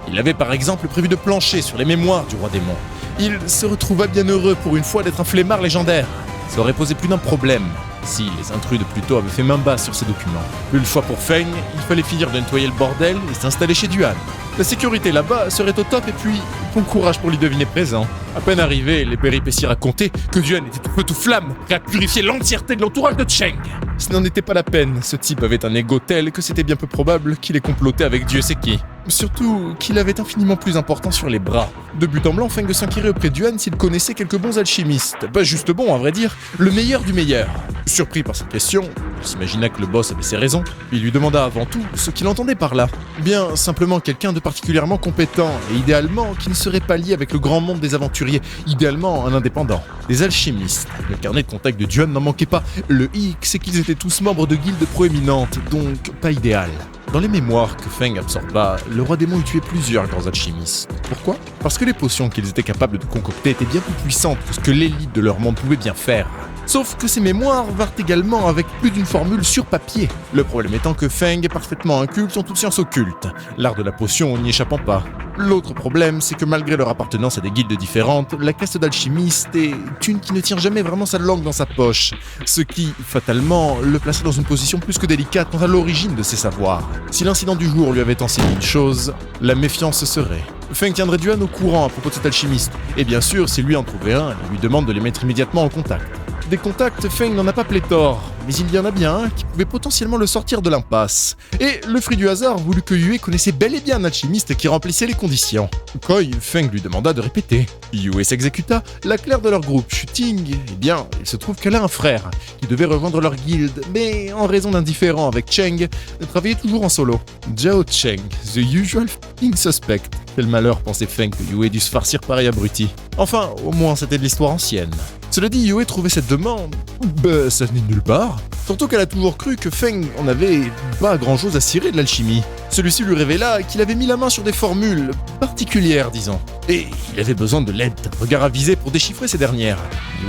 Il avait par exemple prévu de plancher sur les mémoires du roi démon. Il se retrouva bien heureux pour une fois d'être un flemmard légendaire. Ça aurait posé plus d'un problème si les intrus de Pluto avaient fait main basse sur ces documents. Une fois pour Feng, il fallait finir de nettoyer le bordel et s'installer chez Duan. La sécurité là-bas serait au top et puis bon courage pour lui deviner présent. À peine arrivé, les péripéties racontaient que Duan était tout feu tout flamme, prêt à purifier l'entièreté de l'entourage de Cheng. Ce n'en était pas la peine, ce type avait un ego tel que c'était bien peu probable qu'il ait comploté avec Dieu sait qui. Surtout qu'il avait infiniment plus important sur les bras. De but en blanc, Feng s'inquiérait auprès de Duan s'il connaissait quelques bons alchimistes. Pas juste bon, à vrai dire, le meilleur du meilleur. Surpris par cette question, il s'imagina que le boss avait ses raisons. Il lui demanda avant tout ce qu'il entendait par là. Bien simplement quelqu'un de particulièrement compétent et idéalement qui ne serait pas lié avec le grand monde des aventuriers, idéalement un indépendant. Des alchimistes. Le carnet de contact de Duan n'en manquait pas. Le hic, c'est qu'ils étaient tous membres de guildes proéminentes, donc pas idéal. Dans les mémoires que Feng absorba, le roi démon eut tué plusieurs grands alchimistes. Pourquoi ? Parce que les potions qu'ils étaient capables de concocter étaient bien plus puissantes que ce que l'élite de leur monde pouvait bien faire. Sauf que ces mémoires vinrent également avec plus d'une formule sur papier. Le problème étant que Feng est parfaitement inculte en toutes sciences occultes, l'art de la potion n'y échappant pas. L'autre problème, c'est que malgré leur appartenance à des guildes différentes, la caste d'alchimistes est une qui ne tient jamais vraiment sa langue dans sa poche, ce qui, fatalement, le plaçait dans une position plus que délicate quant à l'origine de ses savoirs. Si l'incident du jour lui avait enseigné une chose, la méfiance serait. Feng tiendrait Duan au courant à propos de cet alchimiste, et bien sûr, s'il lui en trouvait un, il lui demande de les mettre immédiatement en contact. Des contacts, Feng n'en a pas pléthore, mais il y en a bien un qui pouvait potentiellement le sortir de l'impasse. Et le fruit du hasard voulut que Yue connaissait bel et bien un alchimiste qui remplissait les conditions. Koi, Feng lui demanda de répéter. Yue s'exécuta. La claire de leur groupe, Shooting, eh bien, il se trouve qu'elle a un frère qui devait rejoindre leur guilde, mais en raison d'un différend avec Cheng, elle travaillait toujours en solo. Zhao Cheng, the usual f***ing suspect. Quel malheur, pensait Feng, que Yue ait dû se farcir pareil abruti. Enfin, au moins c'était de l'histoire ancienne. Cela dit, Yue trouvait cette demande, ça venait de nulle part. Surtout qu'elle a toujours cru que Feng en avait pas grand chose à cirer de l'alchimie. Celui-ci lui révéla qu'il avait mis la main sur des formules particulières, disons. Et il avait besoin de l'aide d'un regard avisé pour déchiffrer ces dernières.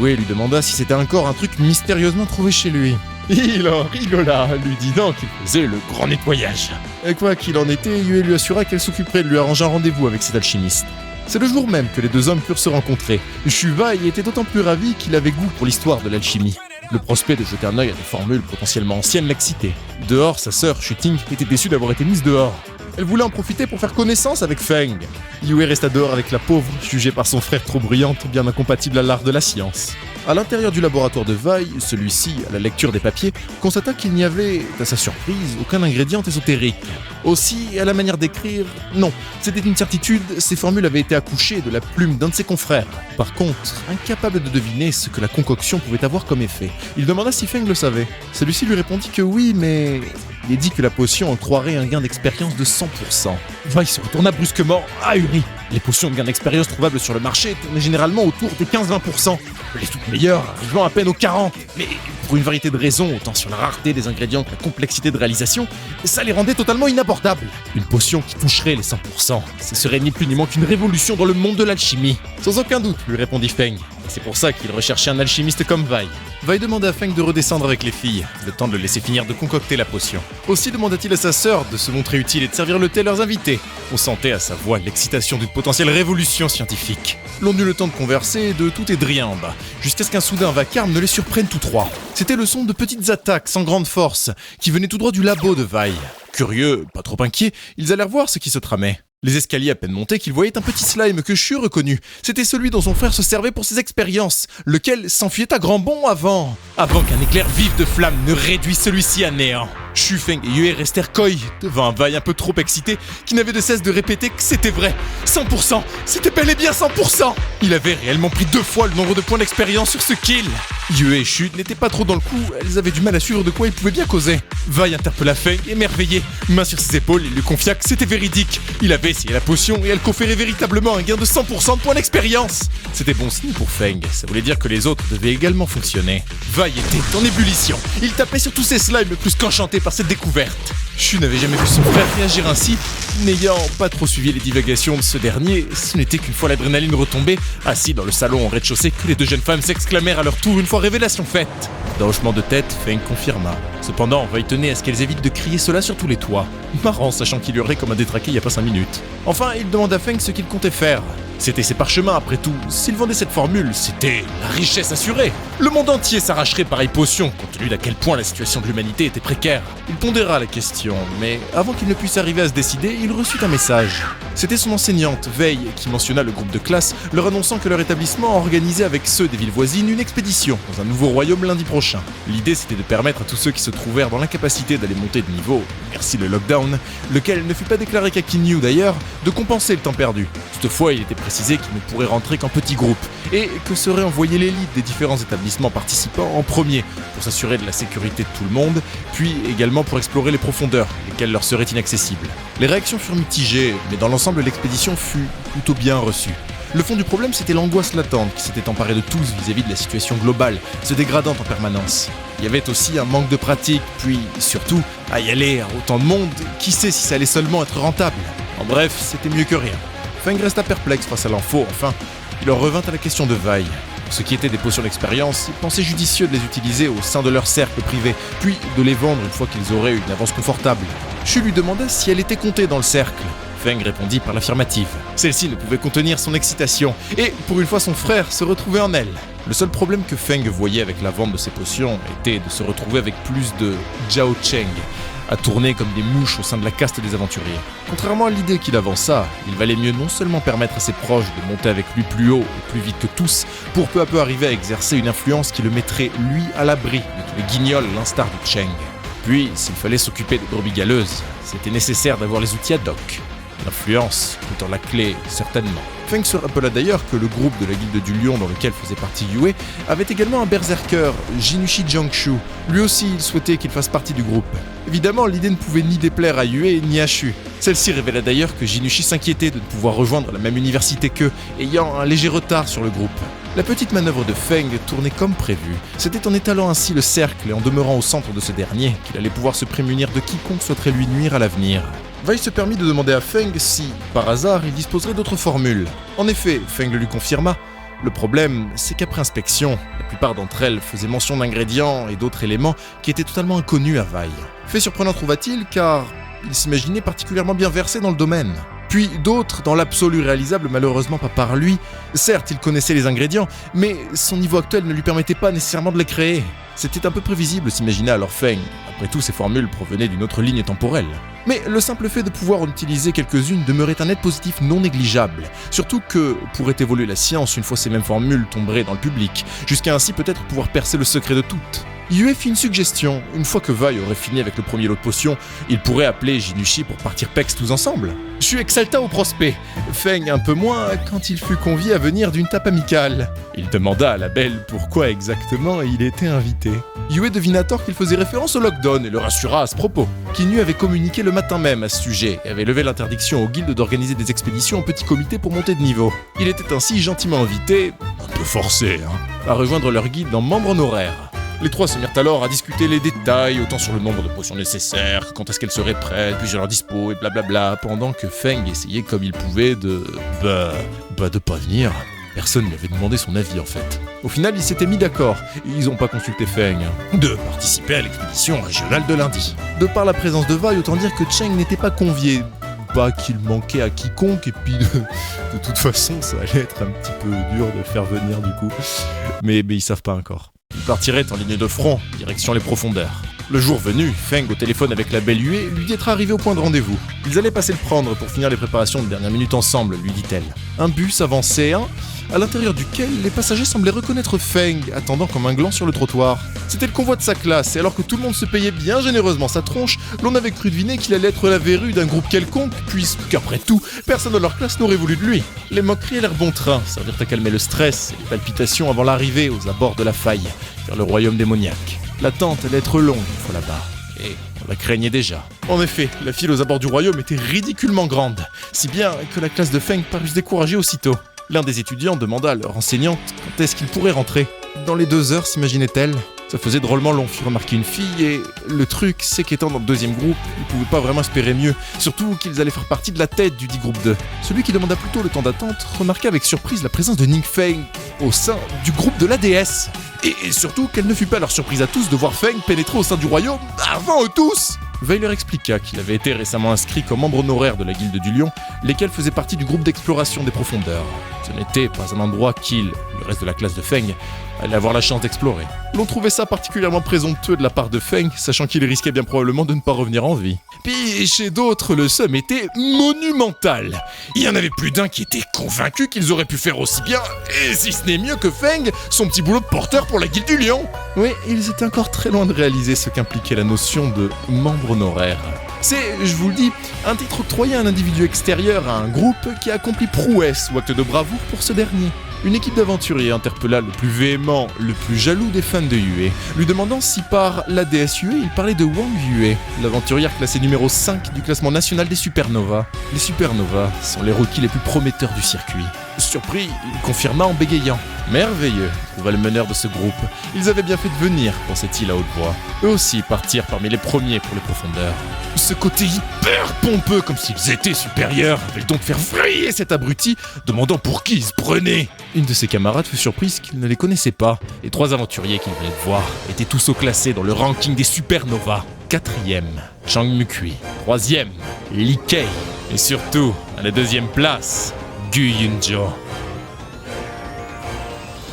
Yue lui demanda si c'était encore un truc mystérieusement trouvé chez lui. Il en rigola, lui disant qu'il faisait le grand nettoyage. Et quoi qu'il en était, Yue lui assura qu'elle s'occuperait de lui arranger un rendez-vous avec cet alchimiste. C'est le jour même que les deux hommes purent se rencontrer. Shubai était d'autant plus ravi qu'il avait goût pour l'histoire de l'alchimie. Le prospect de jeter un œil à des formules potentiellement anciennes l'excitait. Dehors, sa sœur, Shooting, était déçue d'avoir été mise dehors. Elle voulait en profiter pour faire connaissance avec Feng. Yue resta dehors avec la pauvre, jugée par son frère trop bruyante, bien incompatible à l'art de la science. À l'intérieur du laboratoire de Vai, celui-ci, à la lecture des papiers, constata qu'il n'y avait, à sa surprise, aucun ingrédient ésotérique. Aussi, à la manière d'écrire, non, c'était une certitude, ces formules avaient été accouchées de la plume d'un de ses confrères. Par contre, incapable de deviner ce que la concoction pouvait avoir comme effet, il demanda si Feng le savait. Celui-ci lui répondit que oui, mais il est dit que la potion octroierait un gain d'expérience de 100%. Vai se retourna brusquement, ahuri. Les potions de gain d'expérience trouvables sur le marché tournaient généralement autour des 15-20%. Les toutes meilleures arrivant à peine aux 40%. Mais pour une variété de raisons, autant sur la rareté des ingrédients que la complexité de réalisation, ça les rendait totalement inabordables. Une potion qui toucherait les 100%, ce serait ni plus ni moins qu'une révolution dans le monde de l'alchimie. Sans aucun doute, lui répondit Feng. C'est pour ça qu'il recherchait un alchimiste comme Vai. Vai demanda à Feng de redescendre avec les filles, le temps de le laisser finir de concocter la potion. Aussi demanda-t-il à sa sœur de se montrer utile et de servir le thé à leurs invités. On sentait à sa voix l'excitation d'une potentielle révolution scientifique. L'on eut le temps de converser de tout et de rien en bas, jusqu'à ce qu'un soudain vacarme ne les surprenne tous trois. C'était le son de petites attaques sans grande force, qui venaient tout droit du labo de Vai. Curieux, pas trop inquiets, ils allèrent voir ce qui se tramait. Les escaliers à peine montés qu'ils voyaient un petit slime que Shu reconnut. C'était celui dont son frère se servait pour ses expériences, lequel s'enfuyait à grands bonds avant qu'un éclair vif de flamme ne réduise celui-ci à néant. Shu, Feng et Yue restèrent coy devant un Vai un peu trop excité qui n'avait de cesse de répéter que c'était vrai. 100%, c'était bel et bien 100%. Il avait réellement pris 2 fois le nombre de points d'expérience sur ce kill. Yue et Shu n'étaient pas trop dans le coup, elles avaient du mal à suivre de quoi ils pouvaient bien causer. Vai interpella Feng, émerveillé. Main sur ses épaules, il lui confia que c'était véridique. Il avait essayé la potion et elle conférait véritablement un gain de 100% de points d'expérience. C'était bon signe pour Feng, ça voulait dire que les autres devaient également fonctionner. Vai était en ébullition. Il tapait sur tous ses slimes plus qu'enchanté par cette découverte. Shu n'avait jamais vu son frère réagir ainsi. N'ayant pas trop suivi les divagations de ce dernier, ce n'était qu'une fois l'adrénaline retombée, assis dans le salon en rez-de-chaussée, que les deux jeunes femmes s'exclamèrent à leur tour une fois révélation faite. D'un hochement de tête, Feng confirma. Cependant, Vai tenait à ce qu'elles évitent de crier cela sur tous les toits. Marrant, sachant qu'il y aurait comme un détraqué il y a pas 5 minutes. Enfin, il demanda à Feng ce qu'il comptait faire. C'était ses parchemins après tout. S'il vendait cette formule, c'était la richesse assurée. Le monde entier s'arracherait pareille potion, compte tenu d'à quel point la situation de l'humanité était précaire. Il pondéra la question, mais avant qu'il ne puisse arriver à se décider, il reçut un message. C'était son enseignante, Veille, qui mentionna le groupe de classe, leur annonçant que leur établissement organisait avec ceux des villes voisines une expédition dans un nouveau royaume lundi prochain. L'idée, c'était de permettre à tous ceux qui se trouvèrent dans l'incapacité d'aller monter de niveau, merci le lockdown, lequel ne fut pas déclaré qu'à Kinyu d'ailleurs, de compenser le temps perdu. Toutefois, il était précisé qu'ils ne pourraient rentrer qu'en petits groupes, et que serait envoyée l'élite des différents établissements participants en premier, pour s'assurer de la sécurité de tout le monde, puis également pour explorer les profondeurs, lesquelles leur seraient inaccessibles. Les réactions furent mitigées, mais dans l'ensemble l'expédition fut plutôt bien reçue. Le fond du problème, c'était l'angoisse latente qui s'était emparée de tous vis-à-vis de la situation globale, se dégradant en permanence. Il y avait aussi un manque de pratique, puis surtout, à y aller à autant de monde, qui sait si ça allait seulement être rentable. En bref, c'était mieux que rien. Feng resta perplexe face à l'info, enfin, il en revint à la question de Vai. Pour ce qui était des potions d'expérience, il pensait judicieux de les utiliser au sein de leur cercle privé, puis de les vendre une fois qu'ils auraient une avance confortable. Shu lui demanda si elle était comptée dans le cercle. Feng répondit par l'affirmative. Celle-ci ne pouvait contenir son excitation, et pour une fois son frère se retrouvait en elle. Le seul problème que Feng voyait avec la vente de ses potions était de se retrouver avec plus de Zhao Cheng, à tourner comme des mouches au sein de la caste des aventuriers. Contrairement à l'idée qu'il avança, il valait mieux non seulement permettre à ses proches de monter avec lui plus haut et plus vite que tous, pour peu à peu arriver à exercer une influence qui le mettrait, lui, à l'abri de tous les guignols à l'instar de Cheng. Puis, s'il fallait s'occuper des brebis galeuses, c'était nécessaire d'avoir les outils ad hoc. L'influence étant la clé, certainement. Feng se rappela d'ailleurs que le groupe de la Guilde du Lion dans lequel faisait partie Yue avait également un berserker, Jinushi Jiangshu. Lui aussi, il souhaitait qu'il fasse partie du groupe. Évidemment, l'idée ne pouvait ni déplaire à Yue ni à Shu. Celle-ci révéla d'ailleurs que Jinushi s'inquiétait de ne pouvoir rejoindre la même université qu'eux, ayant un léger retard sur le groupe. La petite manœuvre de Feng tournait comme prévu. C'était en étalant ainsi le cercle et en demeurant au centre de ce dernier qu'il allait pouvoir se prémunir de quiconque souhaiterait lui nuire à l'avenir. Wei se permit de demander à Feng si, par hasard, il disposerait d'autres formules. En effet, Feng le lui confirma. Le problème, c'est qu'après inspection, la plupart d'entre elles faisaient mention d'ingrédients et d'autres éléments qui étaient totalement inconnus à Wei. Fait surprenant trouva-t-il car il s'imaginait particulièrement bien versé dans le domaine. Puis d'autres, dans l'absolu réalisable malheureusement pas par lui. Certes, il connaissait les ingrédients, mais son niveau actuel ne lui permettait pas nécessairement de les créer. C'était un peu prévisible, s'imaginait alors Feng. Après tout, ces formules provenaient d'une autre ligne temporelle. Mais le simple fait de pouvoir en utiliser quelques-unes demeurait un net positif non négligeable. Surtout que pourrait évoluer la science une fois ces mêmes formules tomberaient dans le public, jusqu'à ainsi peut-être pouvoir percer le secret de toutes. Yue fit une suggestion. Une fois que Wei aurait fini avec le premier lot de potions, il pourrait appeler Jinushi pour partir pex tous ensemble. Shu exalta au prospect. Feng un peu moins quand il fut convié à venir d'une tape amicale. Il demanda à la belle pourquoi exactement il était invité. Yue devina tort qu'il faisait référence au lockdown et le rassura à ce propos. Kinyu avait communiqué le matin même à ce sujet et avait levé l'interdiction aux guildes d'organiser des expéditions en petit comité pour monter de niveau. Il était ainsi gentiment invité, un peu forcé, à rejoindre leur guilde en membre honoraire. Les trois se mirent alors à discuter les détails, autant sur le nombre de potions nécessaires, quand est-ce qu'elles seraient prêtes, puis sur leur dispo et blablabla, pendant que Feng essayait comme il pouvait de pas venir. Personne ne lui avait demandé son avis en fait. Au final, ils s'étaient mis d'accord, et ils n'ont pas consulté Feng, de participer à l'expédition régionale de lundi. De par la présence de Wei, autant dire que Cheng n'était pas convié. Pas qu'il manquait à quiconque, et puis de toute façon, ça allait être un petit peu dur de le faire venir du coup. Mais ils savent pas encore. Ils partiraient en ligne de front, direction les profondeurs. Le jour venu, Feng, au téléphone avec la belle Yue, lui dit d'être arrivé au point de rendez-vous. Ils allaient passer le prendre pour finir les préparations de dernière minute ensemble, lui dit-elle. Un bus avançait, à l'intérieur duquel les passagers semblaient reconnaître Feng, attendant comme un gland sur le trottoir. C'était le convoi de sa classe, et alors que tout le monde se payait bien généreusement sa tronche, l'on avait cru deviner qu'il allait être la verrue d'un groupe quelconque, puisqu'après tout, personne de leur classe n'aurait voulu de lui. Les moqueries et l'air bon train servirent à calmer le stress et les palpitations avant l'arrivée aux abords de la faille, vers le royaume démoniaque. L'attente allait être longue une fois là-bas, et on la craignait déjà. En effet, la file aux abords du royaume était ridiculement grande, si bien que la classe de Feng parut se décourager aussitôt. L'un des étudiants demanda à leur enseignante quand est-ce qu'il pourrait rentrer. Dans les 2 heures, s'imaginait-elle. Ça faisait drôlement long, fit remarquer une fille, et le truc, c'est qu'étant dans le deuxième groupe, ils ne pouvaient pas vraiment espérer mieux, surtout qu'ils allaient faire partie de la tête du dit groupe 2. Celui qui demanda plutôt le temps d'attente remarqua avec surprise la présence de Ning Feng au sein du groupe de l'ADS. Et surtout, quelle ne fut pas leur surprise à tous de voir Feng pénétrer au sein du royaume avant eux tous. Wei leur expliqua qu'il avait été récemment inscrit comme membre honoraire de la Guilde du Lion, lesquels faisaient partie du groupe d'exploration des profondeurs. Ce n'était pas un endroit qu'il, le reste de la classe de Feng, allait avoir la chance d'explorer. L'on trouvait ça particulièrement présomptueux de la part de Feng, sachant qu'il risquait bien probablement de ne pas revenir en vie. Puis chez d'autres, le somme était monumental. Il y en avait plus d'un qui était convaincu qu'ils auraient pu faire aussi bien, et si ce n'est mieux que Feng, son petit boulot de porteur pour la Guilde du Lion. Oui, ils étaient encore très loin de réaliser ce qu'impliquait la notion de membre honoraire. C'est, je vous le dis, un titre octroyé à un individu extérieur à un groupe qui a accompli prouesse ou acte de bravoure pour ce dernier. Une équipe d'aventuriers interpella le plus véhément, le plus jaloux des fans de Yue, lui demandant si par l'ADS Yue, il parlait de Wang Yue, l'aventurière classée numéro 5 du classement national des supernovas. Les supernovas sont les rookies les plus prometteurs du circuit. Surpris, il confirma en bégayant. Merveilleux, trouva le meneur de ce groupe. Ils avaient bien fait de venir, pensait-il à haute voix. Eux aussi partirent parmi les premiers pour les profondeurs. Ce côté hyper pompeux, comme s'ils étaient supérieurs, avait donc faire vriller cet abruti, demandant pour qui il se prenait. Une de ses camarades fut surprise qu'il ne les connaissait pas. Les 3 aventuriers qu'il venait de voir étaient tous haut classés dans le ranking des supernovas. 4e, Chang Mukui. 3e, Li Kei. Et surtout, à la 2e place, Gu Yunjo.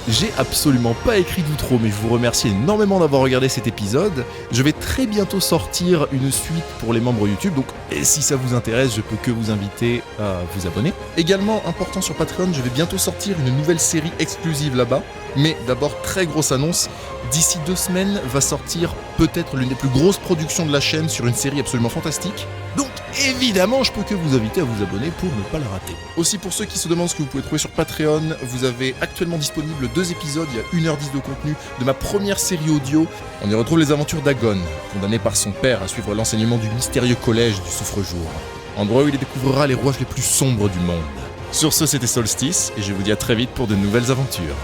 J'ai absolument pas écrit d'outro, mais je vous remercie énormément d'avoir regardé cet épisode. Je vais très bientôt sortir une suite pour les membres YouTube, donc si ça vous intéresse, je peux que vous inviter à vous abonner. Également, important sur Patreon, je vais bientôt sortir une nouvelle série exclusive là-bas. Mais d'abord, très grosse annonce, d'ici 2 semaines va sortir peut-être l'une des plus grosses productions de la chaîne sur une série absolument fantastique. Donc évidemment, je peux que vous inviter à vous abonner pour ne pas la rater. Aussi, pour ceux qui se demandent ce que vous pouvez trouver sur Patreon, vous avez actuellement disponible 2 épisodes, il y a 1h10 de contenu de ma première série audio. On y retrouve les aventures d'Agon, condamné par son père à suivre l'enseignement du mystérieux collège du Souffre-Jour. Endroit où il découvrira les rouages les plus sombres du monde. Sur ce, c'était Solstice, et je vous dis à très vite pour de nouvelles aventures.